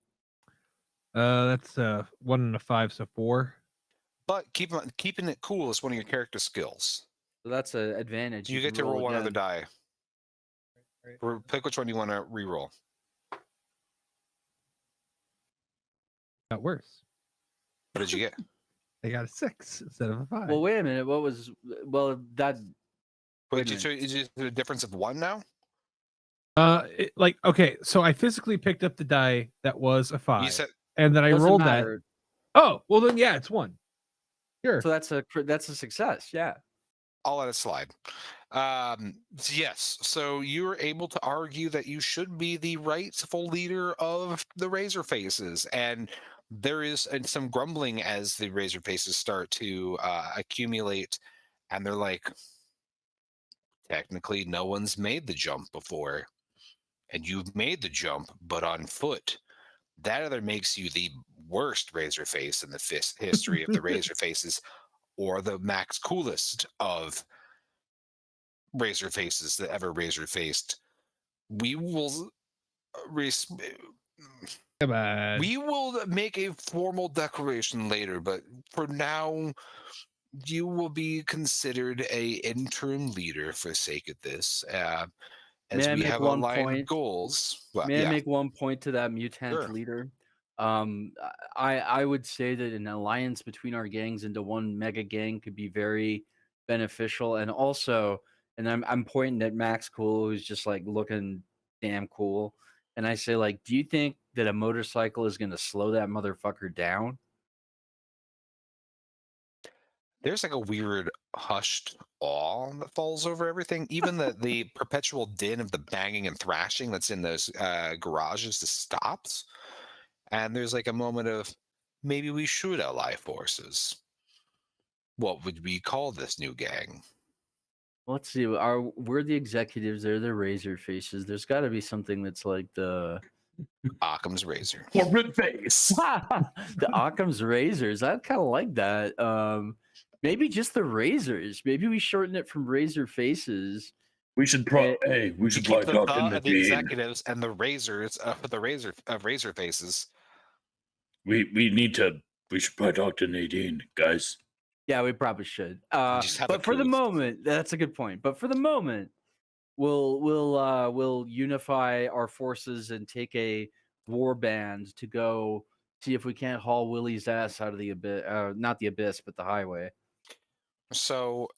That's 1 and a 5, so 4. But keeping it cool is one of your character skills. So that's an advantage. You get can to roll one other again. die. Pick which one you want to re-roll. Got worse. What did you get? I got a 6 instead of a 5. Well, wait a minute. What was that? Wait, Wait a is it a difference of 1 now? Okay, so I physically picked up the die that was a 5, You said and then I Doesn't rolled matter. that. Oh, well then, yeah, it's 1. Sure. So that's a success. Yeah. I'll let it slide. Yes. So you were able to argue that you should be the rightful leader of the Razor Faces, and there is some grumbling as the Razor Faces start to accumulate, and they're like, technically no one's made the jump before, and you've made the jump, but on foot. That either makes you the worst razor face in the history of the razor faces, or the Maxx Coolest of razor faces that ever razor faced. We will Come on. we will make a formal declaration later, but for now, you will be considered a interim leader for sake of this. As May I we make have one aligned point? goals. Well, May I yeah, make one point to that mutant sure. leader? I would say that an alliance between our gangs into one mega gang could be very beneficial, and also, and I'm pointing at Maxx Cool, who's just like looking damn cool, and I say like, do you think that a motorcycle is going to slow that motherfucker down? There's like a weird hushed awe that falls over everything. Even the perpetual din of the banging and thrashing that's in those garages just stops. And there's like a moment of maybe we should ally forces. What would we call this new gang? Let's see. We're the executives? They're the razor faces. There's got to be something that's like the Occam's razor. Corporate face. the Occam's razors. I kind of like that. Maybe just the razors. Maybe we shorten it from razor faces. We should we should Keep probably talk to the Nadine. executives and the razors the razor faces. We should probably talk to Nadine, guys. Yeah, we probably should. Just have But a for the truth. moment, that's a good point. But for the moment, we'll unify our forces and take a war band to go see if we can't haul Willie's ass out of the abyss. Not the abyss, but the highway. So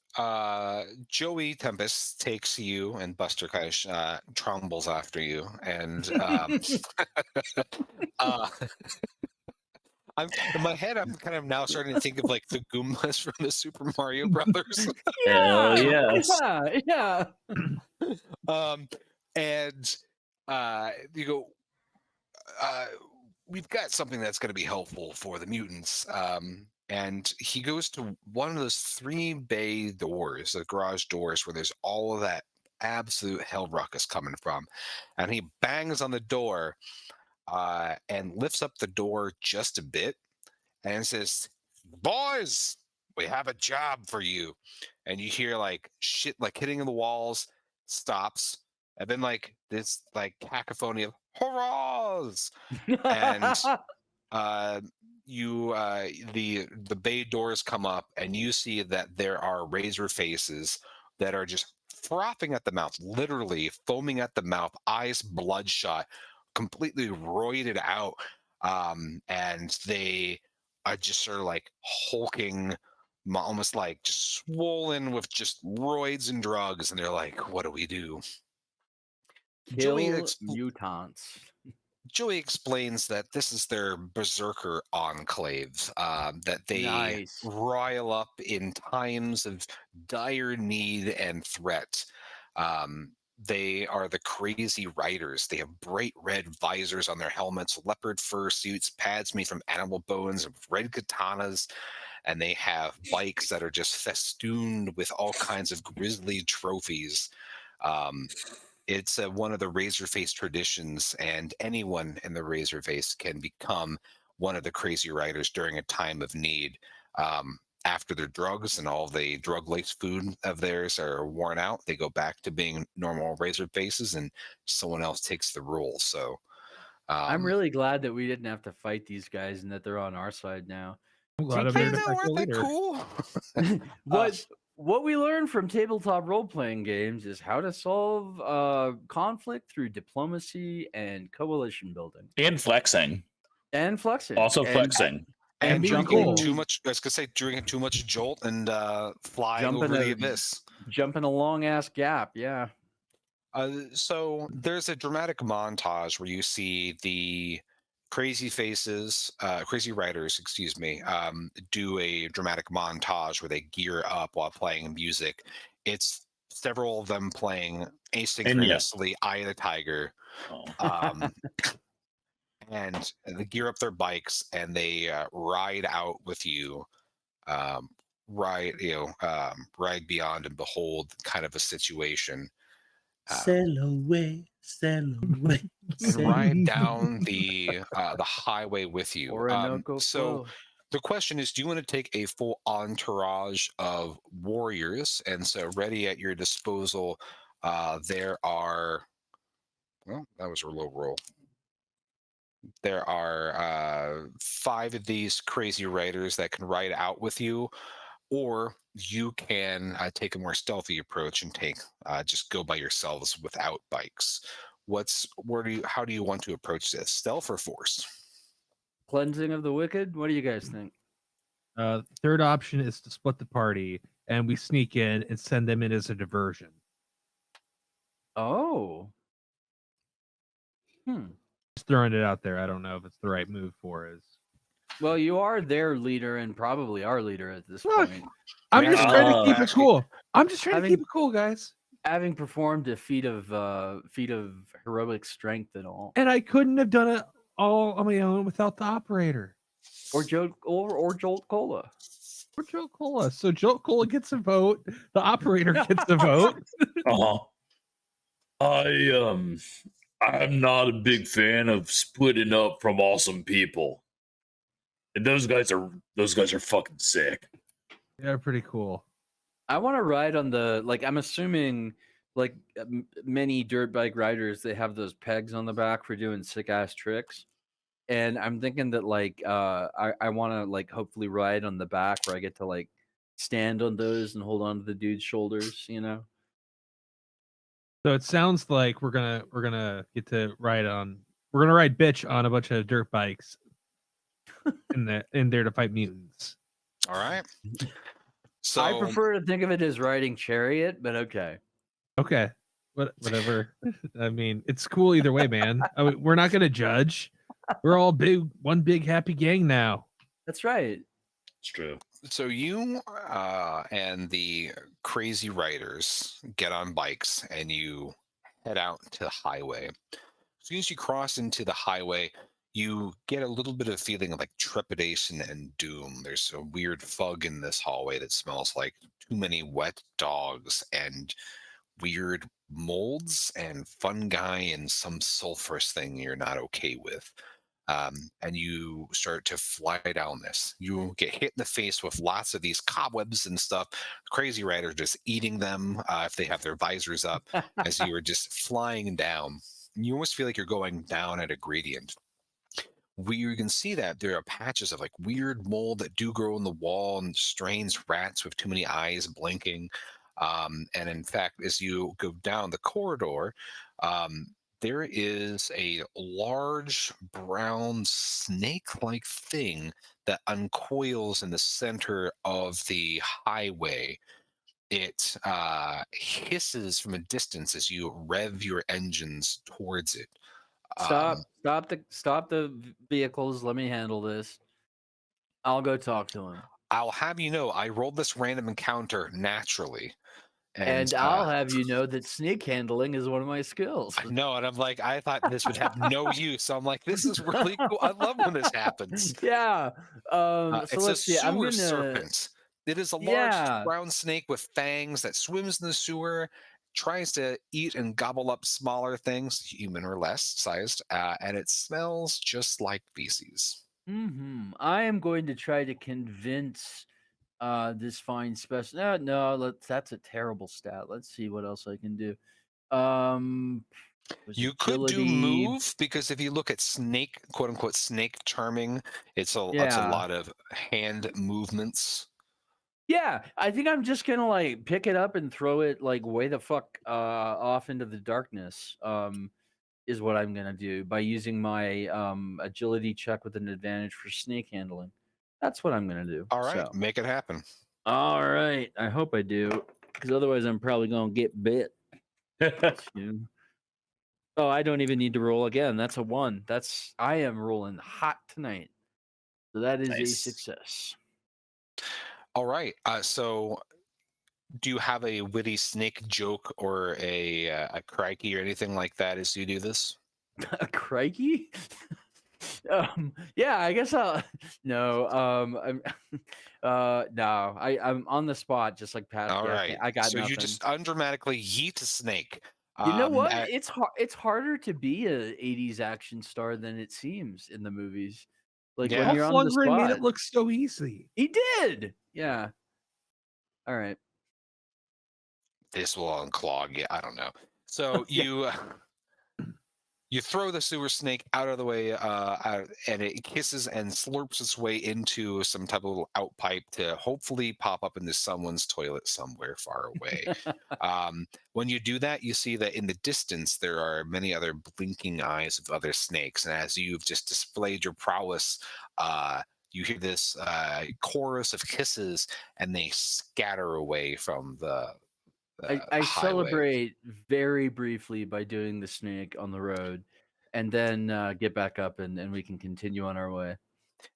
Joey Tempest takes you, and Buster kind of trumbles after you, and I'm in my head. I'm kind of now starting to think of like the Goombas from the Super Mario Brothers. Hell yes. Yeah. And you go. We've got something that's going to be helpful for the mutants. And he goes to one of those 3 bay doors, the garage doors, where there's all of that absolute hell ruckus coming from. And he bangs on the door and lifts up the door just a bit and says, "Boys, we have a job for you." And you hear like shit like hitting the walls, stops, and then like this like cacophony of hurrahs. And the bay doors come up, and you see that there are razor faces that are just frothing at the mouth, literally foaming at the mouth, eyes bloodshot, completely roided out, and they are just sort of like hulking, almost like just swollen with just roids and drugs, and they're like, "What do we do?" Kill mutants. Joey explains that this is their berserker enclave, that they rile up in times of dire need and threat. They are the crazy riders. They have bright red visors on their helmets, leopard fur suits, pads made from animal bones, red katanas, and they have bikes that are just festooned with all kinds of grisly trophies. It's one of the Razorface traditions, and anyone in the Razorface can become one of the crazy riders during a time of need. After their drugs and all the drug-laced food of theirs are worn out, they go back to being normal Razorfaces, and someone else takes the role. So I'm really glad that we didn't have to fight these guys and that they're on our side now. I'm glad I'm there to fight the weren't they leader. cool? What we learned from tabletop role-playing games is how to solve conflict through diplomacy and coalition building. And flexing. Also flexing. And jumping drinking too much. I was gonna say drinking too much Jolt and flying over the abyss. Jumping a long ass gap. Yeah. So there's a dramatic montage where you see the crazy riders, excuse me, do a dramatic montage where they gear up while playing music. It's several of them playing asynchronously Eye of the Tiger. And they gear up their bikes and they ride out with you ride, ride beyond and behold kind of a situation. Sail away, sail away, And sail ride down the highway with you. Orinoco So flow. the question is, do you want to take a full entourage of warriors? And so ready at your disposal, there are, well, that was a low roll. There are 5 of these crazy riders that can ride out with you, or you can take a more stealthy approach and just go by yourselves without bikes. How do you want to approach this? Stealth or force? Cleansing of the wicked. What do you guys think? Third option is to split the party and we sneak in and send them in as a diversion. Oh. Just throwing it out there. I don't know if it's the right move for us. Well, you are their leader and probably our leader at this Look, point. I'm just trying to keep it actually- cool. I'm just trying to having- keep it cool, guys. Having performed a feat of heroic strength and all, And I couldn't have done it all on my own without the operator. or Jolt Cola. Or Jolt Cola. So Jolt Cola gets a vote. The operator gets a vote. I'm not a big fan of splitting up from awesome people. And those guys are fucking sick. They're pretty cool. I want to ride on the I'm assuming many dirt bike riders, they have those pegs on the back for doing sick ass tricks, and I'm thinking that I want to hopefully ride on the back where I get to stand on those and hold on to the dude's shoulders, you know. So it sounds like we're gonna get to ride bitch on a bunch of dirt bikes in there to fight mutants. All right. So I prefer to think of it as riding chariot, but okay. Okay. Whatever. I mean, it's cool either way, man. I mean, we're not gonna judge. We're all one big happy gang now. That's right. It's true. So you and the crazy riders get on bikes and you head out to the highway. As soon as you cross into the highway, you get a little bit of feeling of trepidation and doom. There's a weird fog in this hallway that smells like too many wet dogs and weird molds and fungi and some sulfurous thing you're not okay with. And you start to fly down this. You get hit in the face with lots of these cobwebs and stuff. Crazy riders just eating them if they have their visors up as you are just flying down. You almost feel like you're going down at a gradient. Where you can see that there are patches of weird mold that do grow in the wall and strange rats with too many eyes blinking. And in fact, as you go down the corridor, there is a large brown snake-like thing that uncoils in the center of the highway. It hisses from a distance as you rev your engines towards it. Stop the vehicles. Let me handle this. I'll go talk to him. I'll have you know, I rolled this random encounter naturally. And I'll have you know that snake handling is one of my skills. I know, and I'm I thought this would have no use. So I'm this is really cool. I love when this happens. Yeah. So it's let's see. I'm gonna. Serpent. It is a large brown snake with fangs that swims in the sewer, tries to eat and gobble up smaller things, human or less sized, and it smells just like feces. I am going to try to convince this fine specimen. No, that's a terrible stat. Let's see what else I can do. You could do move, because if you look at snake, quote unquote, snake charming, it's a lot of hand movements. Yeah, I think I'm just gonna pick it up and throw it way the fuck off into the darkness. Is what I'm gonna do by using my agility check with an advantage for snake handling. That's what I'm gonna do. All right, make it happen. All right, I hope I do, because otherwise I'm probably gonna get bit. Oh, I don't even need to roll again. That's a 1. I am rolling hot tonight. So that is a success. All right. So do you have a witty snake joke or a crikey or anything like that as you do this? A crikey? Yeah, I guess I'll. No, no, I'm on the spot, just like Pat. All Yeah, right. I got So you nothing. just undramatically yeet a snake. You know what? At- It's harder to be a '80s action star than it seems in the movies. Like Yeah. when How you're on the Flungray made spot. it look so easy. He did. Yeah. All right. this will unclog. Yeah, I don't know. So Yeah. you throw the sewer snake out of the way, and it kisses and slurps its way into some type of little outpipe to hopefully pop up into someone's toilet somewhere far away. When you do that, you see that in the distance there are many other blinking eyes of other snakes, and as you've just displayed your prowess, you hear this chorus of kisses, and they scatter away from the I highway. celebrate very briefly by doing the snake on the road, and then get back up and we can continue on our way.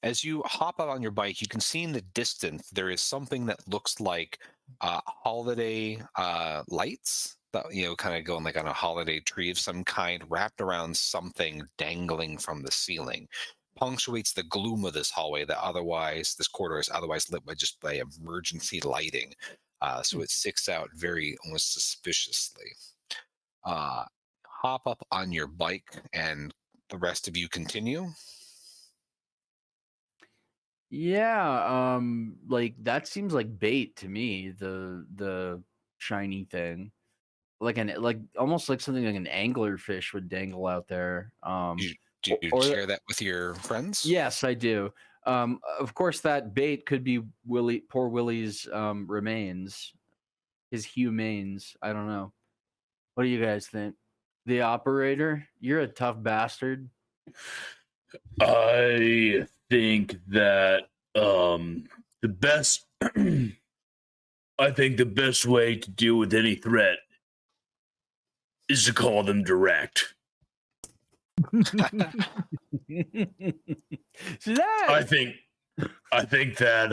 As you hop out on your bike, you can see in the distance there is something that looks like holiday lights that kind of going like on a holiday tree of some kind, wrapped around something dangling from the ceiling. Punctuates the gloom of this hallway that otherwise this corridor is otherwise lit by just by emergency lighting. So it sticks out very almost suspiciously. Hop up on your bike, and the rest of you continue. Yeah, like that seems like bait to me. The shiny thing, like almost like something like an anglerfish would dangle out there. Do you or share that with your friends? Yes, I do. Of course, that bait could be poor Willie's remains, his humains. I don't know. What do you guys think? The operator, you're a tough bastard. I think that the best I think the best way to deal with any threat is to call them direct. See that? I think that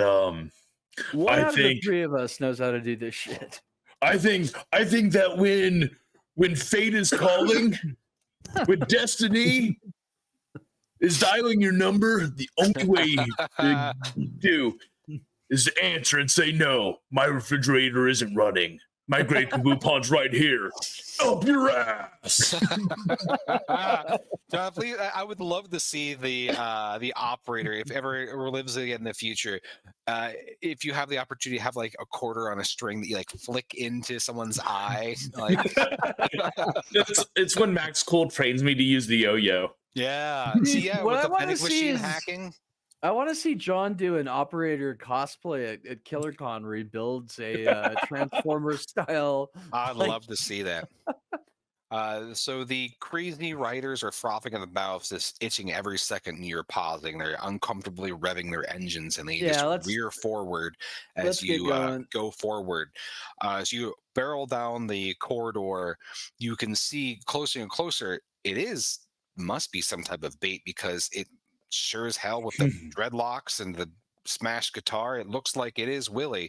One I out of the think- three of us knows how to do this shit. I think that when fate is calling, when destiny is dialing your number, the only way to do is to answer and say, no, my refrigerator isn't running. My Great Kaboopon's right here. Up your ass. John, please, I would love to see the operator, if ever lives again in the future. If you have the opportunity to have like a quarter on a string that you like flick into someone's eye, like It's when Maxx Cool trains me to use the yo-yo. yeah, see, yeah, What with I the wanna vending see machine is- hacking. I want to see John do an operator cosplay at KillerCon where he builds a Transformer style. I'd like- love to see that. So the crazy riders are frothing at the mouth, just itching every second you're pausing. They're uncomfortably revving their engines, and they Yeah, just let's- rear forward as let's get you going. go forward. As you barrel down the corridor, you can see closer and closer. Must be some type of bait, because it sure as hell with the dreadlocks and the smashed guitar, it looks like it is Willie.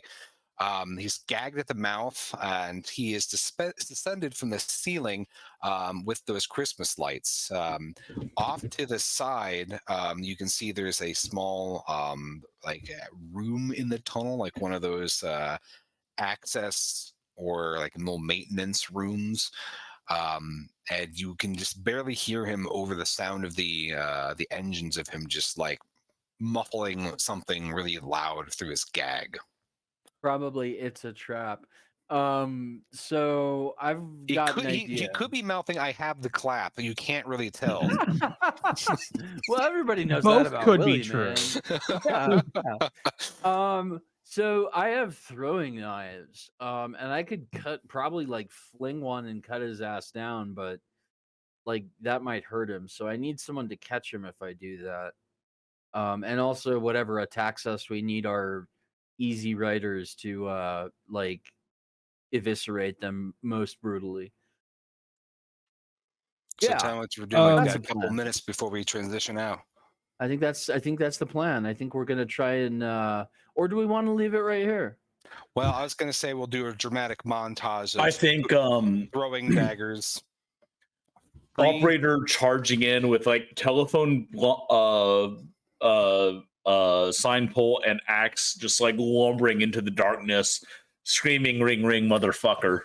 He's gagged at the mouth, and he is descended from the ceiling with those Christmas lights. Off to the side, you can see there's a small room in the tunnel, like one of those access or like little maintenance rooms. And you can just barely hear him over the sound of the engines of him just like muffling something really loud through his gag. Probably it's a trap. So I've got an idea. He could be mouthing, "I have the clap." You can't really tell. Well, everybody knows Both that about could be Willie, true. man. Yeah. So I have throwing knives, and I could probably like fling one and cut his ass down, but like that might hurt him. So I need someone to catch him if I do that. And also whatever attacks us, we need our easy riders to like eviscerate them most brutally. So Yeah. tell me what we're doing. We've That's got a a couple plan. minutes before we transition out. I think that's the plan. I think we're gonna try and or do we want to leave it right here? Well, I was going to say we'll do a dramatic montage of I think throwing daggers. operator charging in with like telephone sign pole and axe, just like lumbering into the darkness, screaming "Ring, ring, motherfucker!"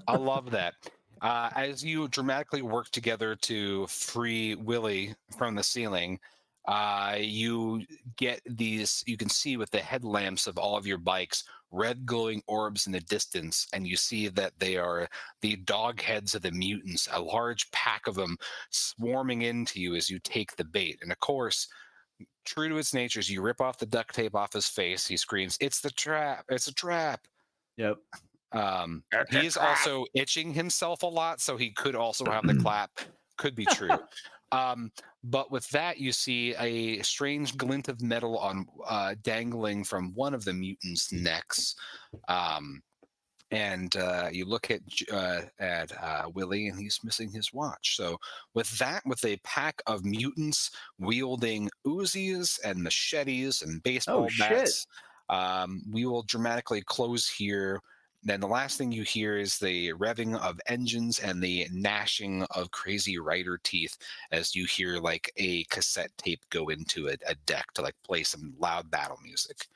I love that. As you dramatically work together to free Willie from the ceiling, you get these, you can see with the headlamps of all of your bikes, red glowing orbs in the distance, and you see that they are the dog heads of the mutants, a large pack of them swarming into you as you take the bait. And of course, true to its nature, as you rip off the duct tape off his face, he screams, "It's the trap! It's a trap!" Yep. He is also itching himself a lot, so he could also have the clap. Could be true. But with that, you see a strange glint of metal on dangling from one of the mutants' necks. And you look at Willie, and he's missing his watch. So with that, with a pack of mutants wielding Uzis and machetes and baseball bats, we will dramatically close here. Then the last thing you hear is the revving of engines and the gnashing of crazy rider teeth as you hear like a cassette tape go into a deck to like play some loud battle music.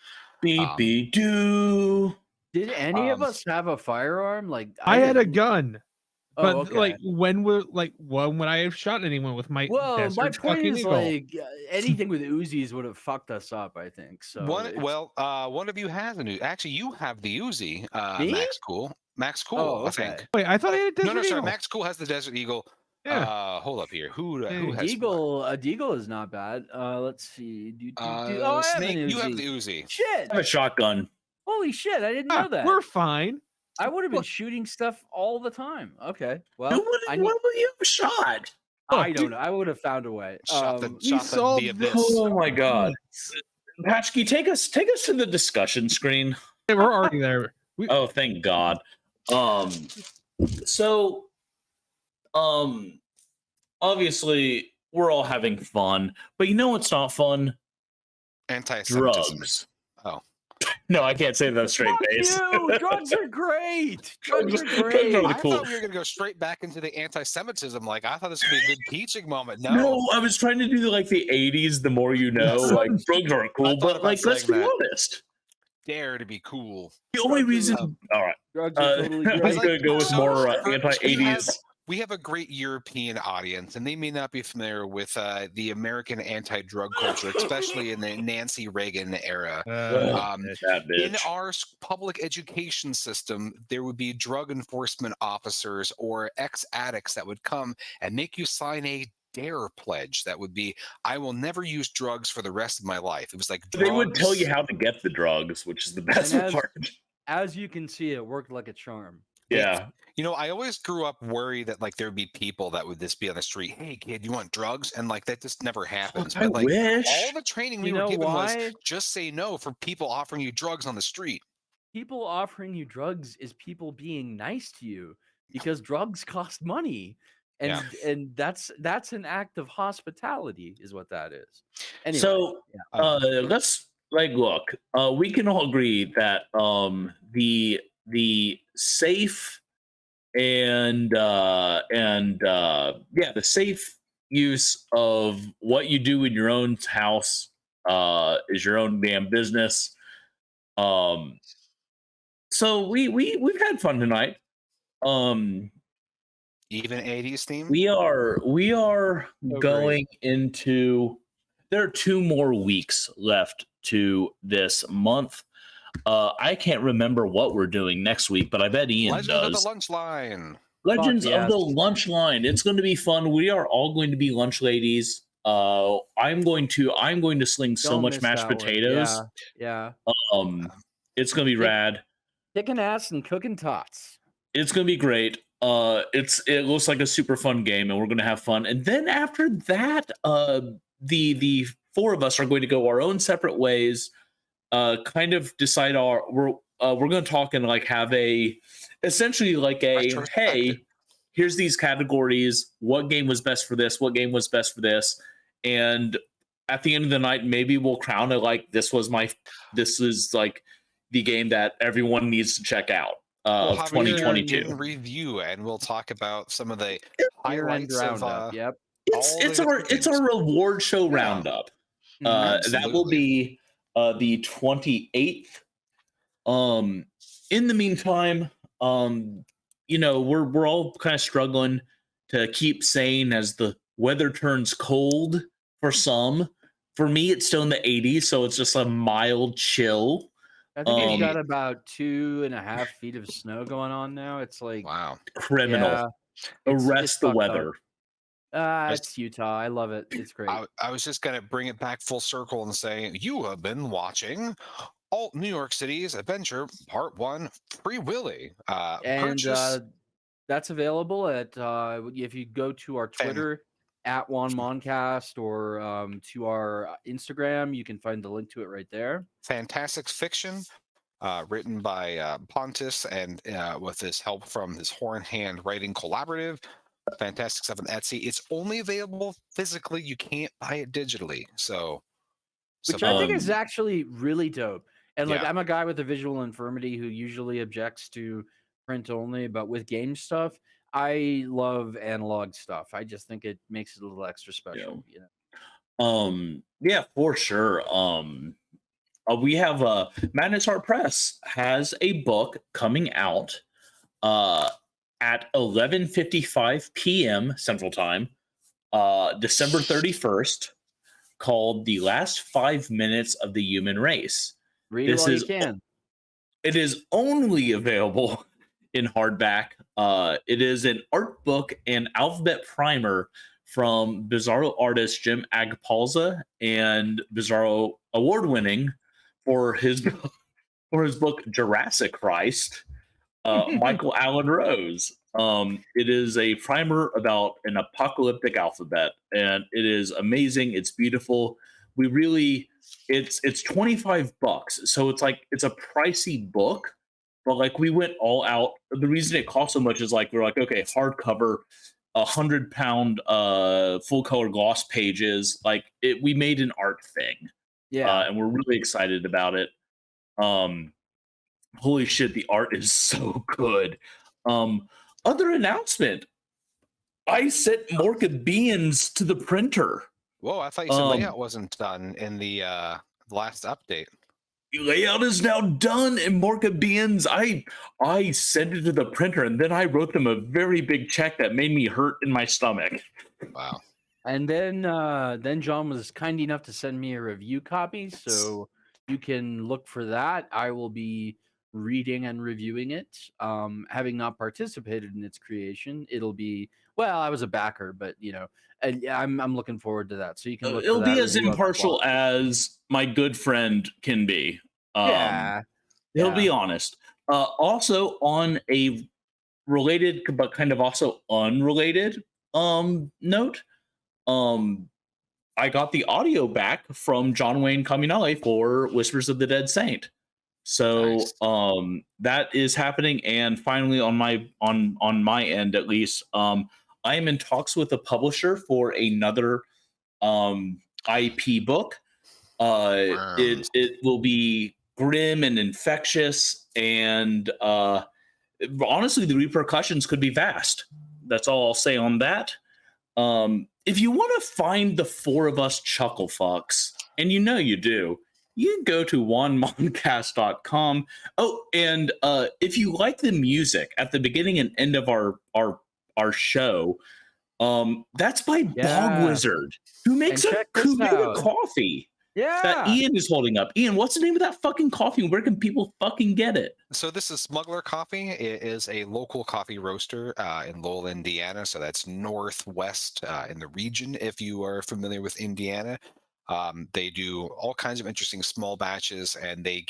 Beep beep doo. Did any of us have a firearm? Like I had a didn't. gun. Oh, But okay. like when would I have shot anyone with my Well, my desert point fucking is eagle? like anything with Uzis would have fucked us up. I think so. One of you has a Uzi. Actually, you have the Uzi. Me? Maxx Cool. Maxx Cool. Oh, I okay. think. Wait, I thought I had a desert No, sorry. eagle. Maxx Cool has the Desert Eagle. Yeah. Hold up here. Who Hey, has what? A deagle is not bad. Let's see. Oh, I have Snake, an Uzi. you have the Uzi. Shit! I have a shotgun. Holy shit! I didn't know that. We're fine. I would have been shooting stuff all the time. Okay, well, What would you have shot? I don't know. I would have found a way. Shot we solved the abyss. Oh my god, Patchkey, take us to the discussion screen. Hey, we're already there. Oh, thank God. So, obviously we're all having fun, but you know what's not fun? Anti-Semitism. Drugs. Oh. No, I can't say that straight Fuck face. you! Drugs are great. Drugs are Drugs great. are I cool. thought we were going to go straight back into the anti-Semitism. Like, I thought this would be a good teaching moment. No, I was trying to do like the 80s, the more you know, like drugs are cool, thought but about like let's be saying that. honest. Dare to be cool. The only reason, all right, Drugs are totally I'm great. gonna go with So, more for- anti-80s. We have a great European audience, and they may not be familiar with the American anti-drug culture, especially in the Nancy Reagan era. That In bitch. our public education system, there would be drug enforcement officers or ex-addicts that would come and make you sign a dare pledge that would be, I will never use drugs for the rest of my life. It was like They would tell you drugs- how to get the drugs, which is the best And part. As you can see, it worked like a charm. Yeah. You know, I always grew up worried that like there'd be people that would just be on the street, hey kid, you want drugs? And like that just never happens. I But like wish. all the training we You were know given was why? just say no for people offering you drugs on the street. People offering you drugs is people being nice to you because drugs cost money. And and that's an act of hospitality is what that is. Anyway, So let's like look. We can all agree that the safe and the safe use of what you do in your own house is your own damn business. So we've had fun tonight. Even 80s theme? We are going into, there are 2 more weeks left to this month. I can't remember what we're doing next week, but I bet Ian Legends does. of the Lunch Line. Legends Fuck of the yes. Lunch Line. It's going to be fun. We are all going to be lunch ladies. I'm going to sling so don't much miss mashed that one. potatoes. Yeah. It's going to be rad. Kicking ass and cooking tots. It's going to be great. It looks like a super fun game, and we're going to have fun. And then after that, the 4 of us are going to go our own separate ways. Kind of decide we're going to talk and like have essentially like hey, here's these categories. What game was best for this? What game was best for this? And at the end of the night, maybe we'll crown it like this is like the game that everyone needs to check out. We'll of have a year-end 2022. review, and we'll talk about some of the Year-end highlights of roundup. Yep. all the It's our different things. reward show Yeah. roundup. Mhm. That will be the 28th. In the meantime, we're all kind of struggling to keep sane as the weather turns cold for some. For me, it's still in the 80s, so it's just a mild chill. I think we've got Um, about 2.5 feet of snow going on now. It's like, Wow. Criminal. yeah, it's Arrest the fucked up. weather. It's Utah. I love it. It's great. I was just going to bring it back full circle and say, you have been watching Alt New York City's Adventure Part 1 Free Willy. And Purchase. that's available at if you go to our Twitter at WanMoncast or to our Instagram, you can find the link to it right there. Fantastic fiction, written by Pontus, and with his help from his Horn Hand Writing Collaborative. Fantastic stuff on Etsy. It's only available physically. You can't buy it digitally. So, Which I think is actually really dope. And like, Yeah. I'm a guy with a visual infirmity who usually objects to print only, but with game stuff, I love analog stuff. I just think it makes it a little extra special. You know? Yeah, for sure. We have Madness Art Press has a book coming out at 11:55 p.m. Central Time, December 31st, called "The Last 5 Minutes of the Human Race." Read it This while is you can. It is only available in hardback. It is an art book and alphabet primer from Bizarro artist Jim Agpalza and Bizarro award-winning for his book Jurassic Christ, Michael Allen Rose. It is a primer about an apocalyptic alphabet, and it is amazing. It's beautiful. It's $25, so it's a pricey book, but like we went all out. The reason it cost so much is like we're like, okay, hardcover, 100-pound full color gloss pages. Like we made an art thing, Yeah. and we're really excited about it. Holy shit, the art is so good. Other announcement, I sent Morka Beans to the printer. Whoa, I thought you said layout wasn't done in the last update. Layout is now done, and Morka Beans, I sent it to the printer, and then I wrote them a very big check that made me hurt in my stomach. Wow. And then John was kind enough to send me a review copy, so you can look for that. I will be reading and reviewing it. Having not participated in its creation, it'll be, well, I was a backer, but and I'm looking forward to that. So you can look. It'll for that be as review on the impartial blog. as my good friend can be. Yeah, He'll be honest. Also on a related but kind of also unrelated note, I got the audio back from John Wayne Camionale for Whispers of the Dead Saint. So Nice. that is happening, and finally on my end at least, I am in talks with a publisher for another IP book. It will be grim and infectious, and honestly, the repercussions could be vast. That's all I'll say on that. If you want to find the four of us chuckle fucks, and you know you do, you can go to wanmoncast.com. Oh, and if you like the music at the beginning and end of our show, that's by Bog Wizard, who makes a coffee. Yeah. That Ian is holding up. Ian, what's the name of that fucking coffee? Where can people fucking get it? So this is Smuggler Coffee. It is a local coffee roaster in Lowell, Indiana. So that's northwest in the region, if you are familiar with Indiana. They do all kinds of interesting small batches, and they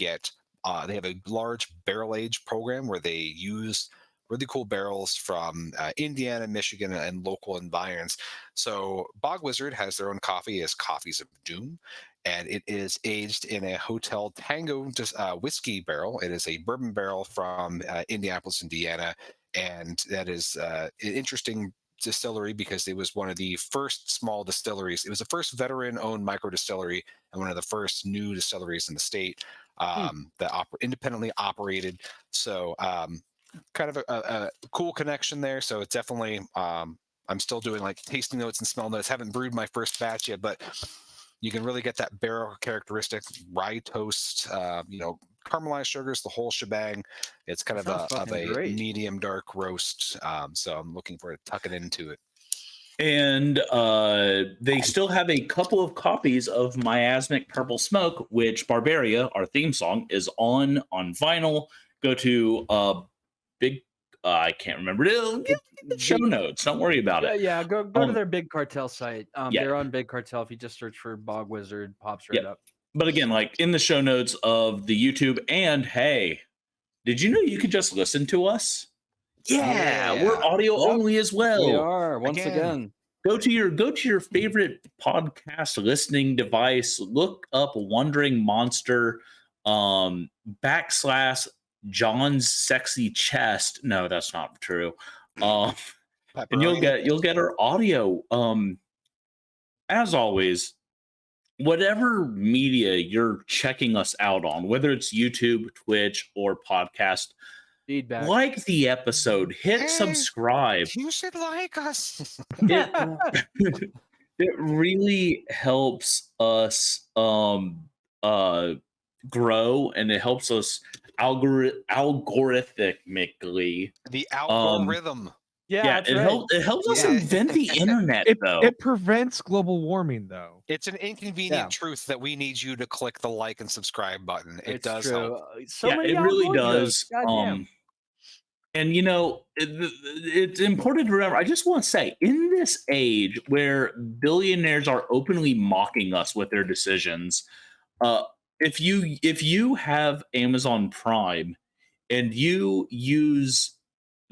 have a large barrel age program where they use really cool barrels from Indiana, Michigan, and local environs. So Bog Wizard has their own coffee as Coffees of Doom, and it is aged in a Hotel Tango whiskey barrel. It is a bourbon barrel from Indianapolis, Indiana, and that is an interesting distillery because it was one of the first small distilleries. It was the first veteran-owned micro distillery and one of the first new distilleries in the state that independently operated. So kind of a cool connection there. So it's definitely I'm still doing like tasting notes and smell notes. Haven't brewed my first batch yet, but you can really get that barrel characteristic rye toast, caramelized sugars, the whole shebang. It's kind of a great. medium dark roast. So I'm looking forward to tucking into it. And they still have a couple of copies of Miasmic Purple Smoke, which Barbaria, our theme song, is on vinyl. Go to I can't remember. It'll get the show notes. Don't worry about it. Yeah, go to their Big Cartel site. Yeah. They're on Big Cartel. If you just search for Bog Wizard, pops right up. But again, like in the show notes of the YouTube, and hey, did you know you could just listen to us? Yeah, we're audio only as well. We are once again. Go to your favorite podcast listening device. Look up Wandering Monster / John's Sexy Chest. No, that's not true. And you'll get our audio. As always, whatever media you're checking us out on, whether it's YouTube, Twitch, or podcast, feedback, like the episode, hit subscribe. You should like us. It really helps us grow, and it helps us algorithmically. The algorithm. It helps us invent the internet, though. It prevents global warming, though. It's an inconvenient truth that we need you to click the like and subscribe button. It does help. It really does. And it's important to remember. I just want to say, in this age where billionaires are openly mocking us with their decisions, if you have Amazon Prime and you use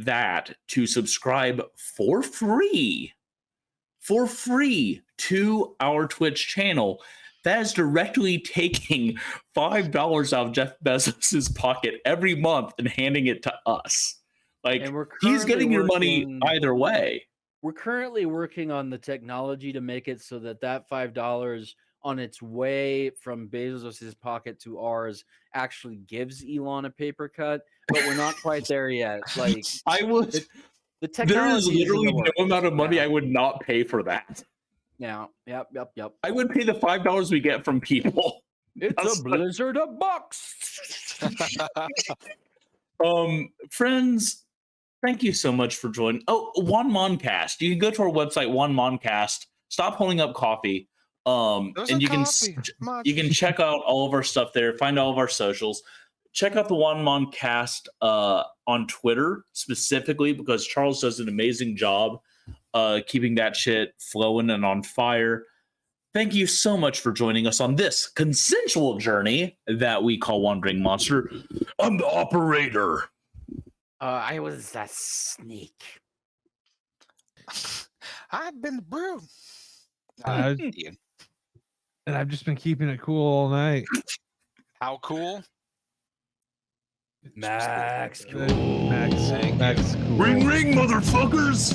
that to subscribe for free to our Twitch channel, that is directly taking $5 out of Jeff Bezos's pocket every month and handing it to us. Like, he's getting your money either way. We're currently working on the technology to make it so that $5 on its way from Bezos's pocket to ours actually gives Elon a paper cut, but we're not quite there yet. Like, the technology, there is literally no amount of money I would not pay for that. Yeah, yep. I would pay the $5 we get from people. It's a blizzard of bucks. Friends, thank you so much for joining. Oh, WanMoncast. You can go to our website, WanMoncast. Stop holding up coffee. And you can check out all of our stuff there. Find all of our socials. Check out the WanMoncast on Twitter specifically, because Charles does an amazing job keeping that shit flowing and on fire. Thank you so much for joining us on this consensual journey that we call Wandering Monster. I'm the operator. I was a snake. I've been the brew. And I've just been keeping it cool all night. How cool? Maxx Cool. Maxx Cool. Ring, ring, motherfuckers!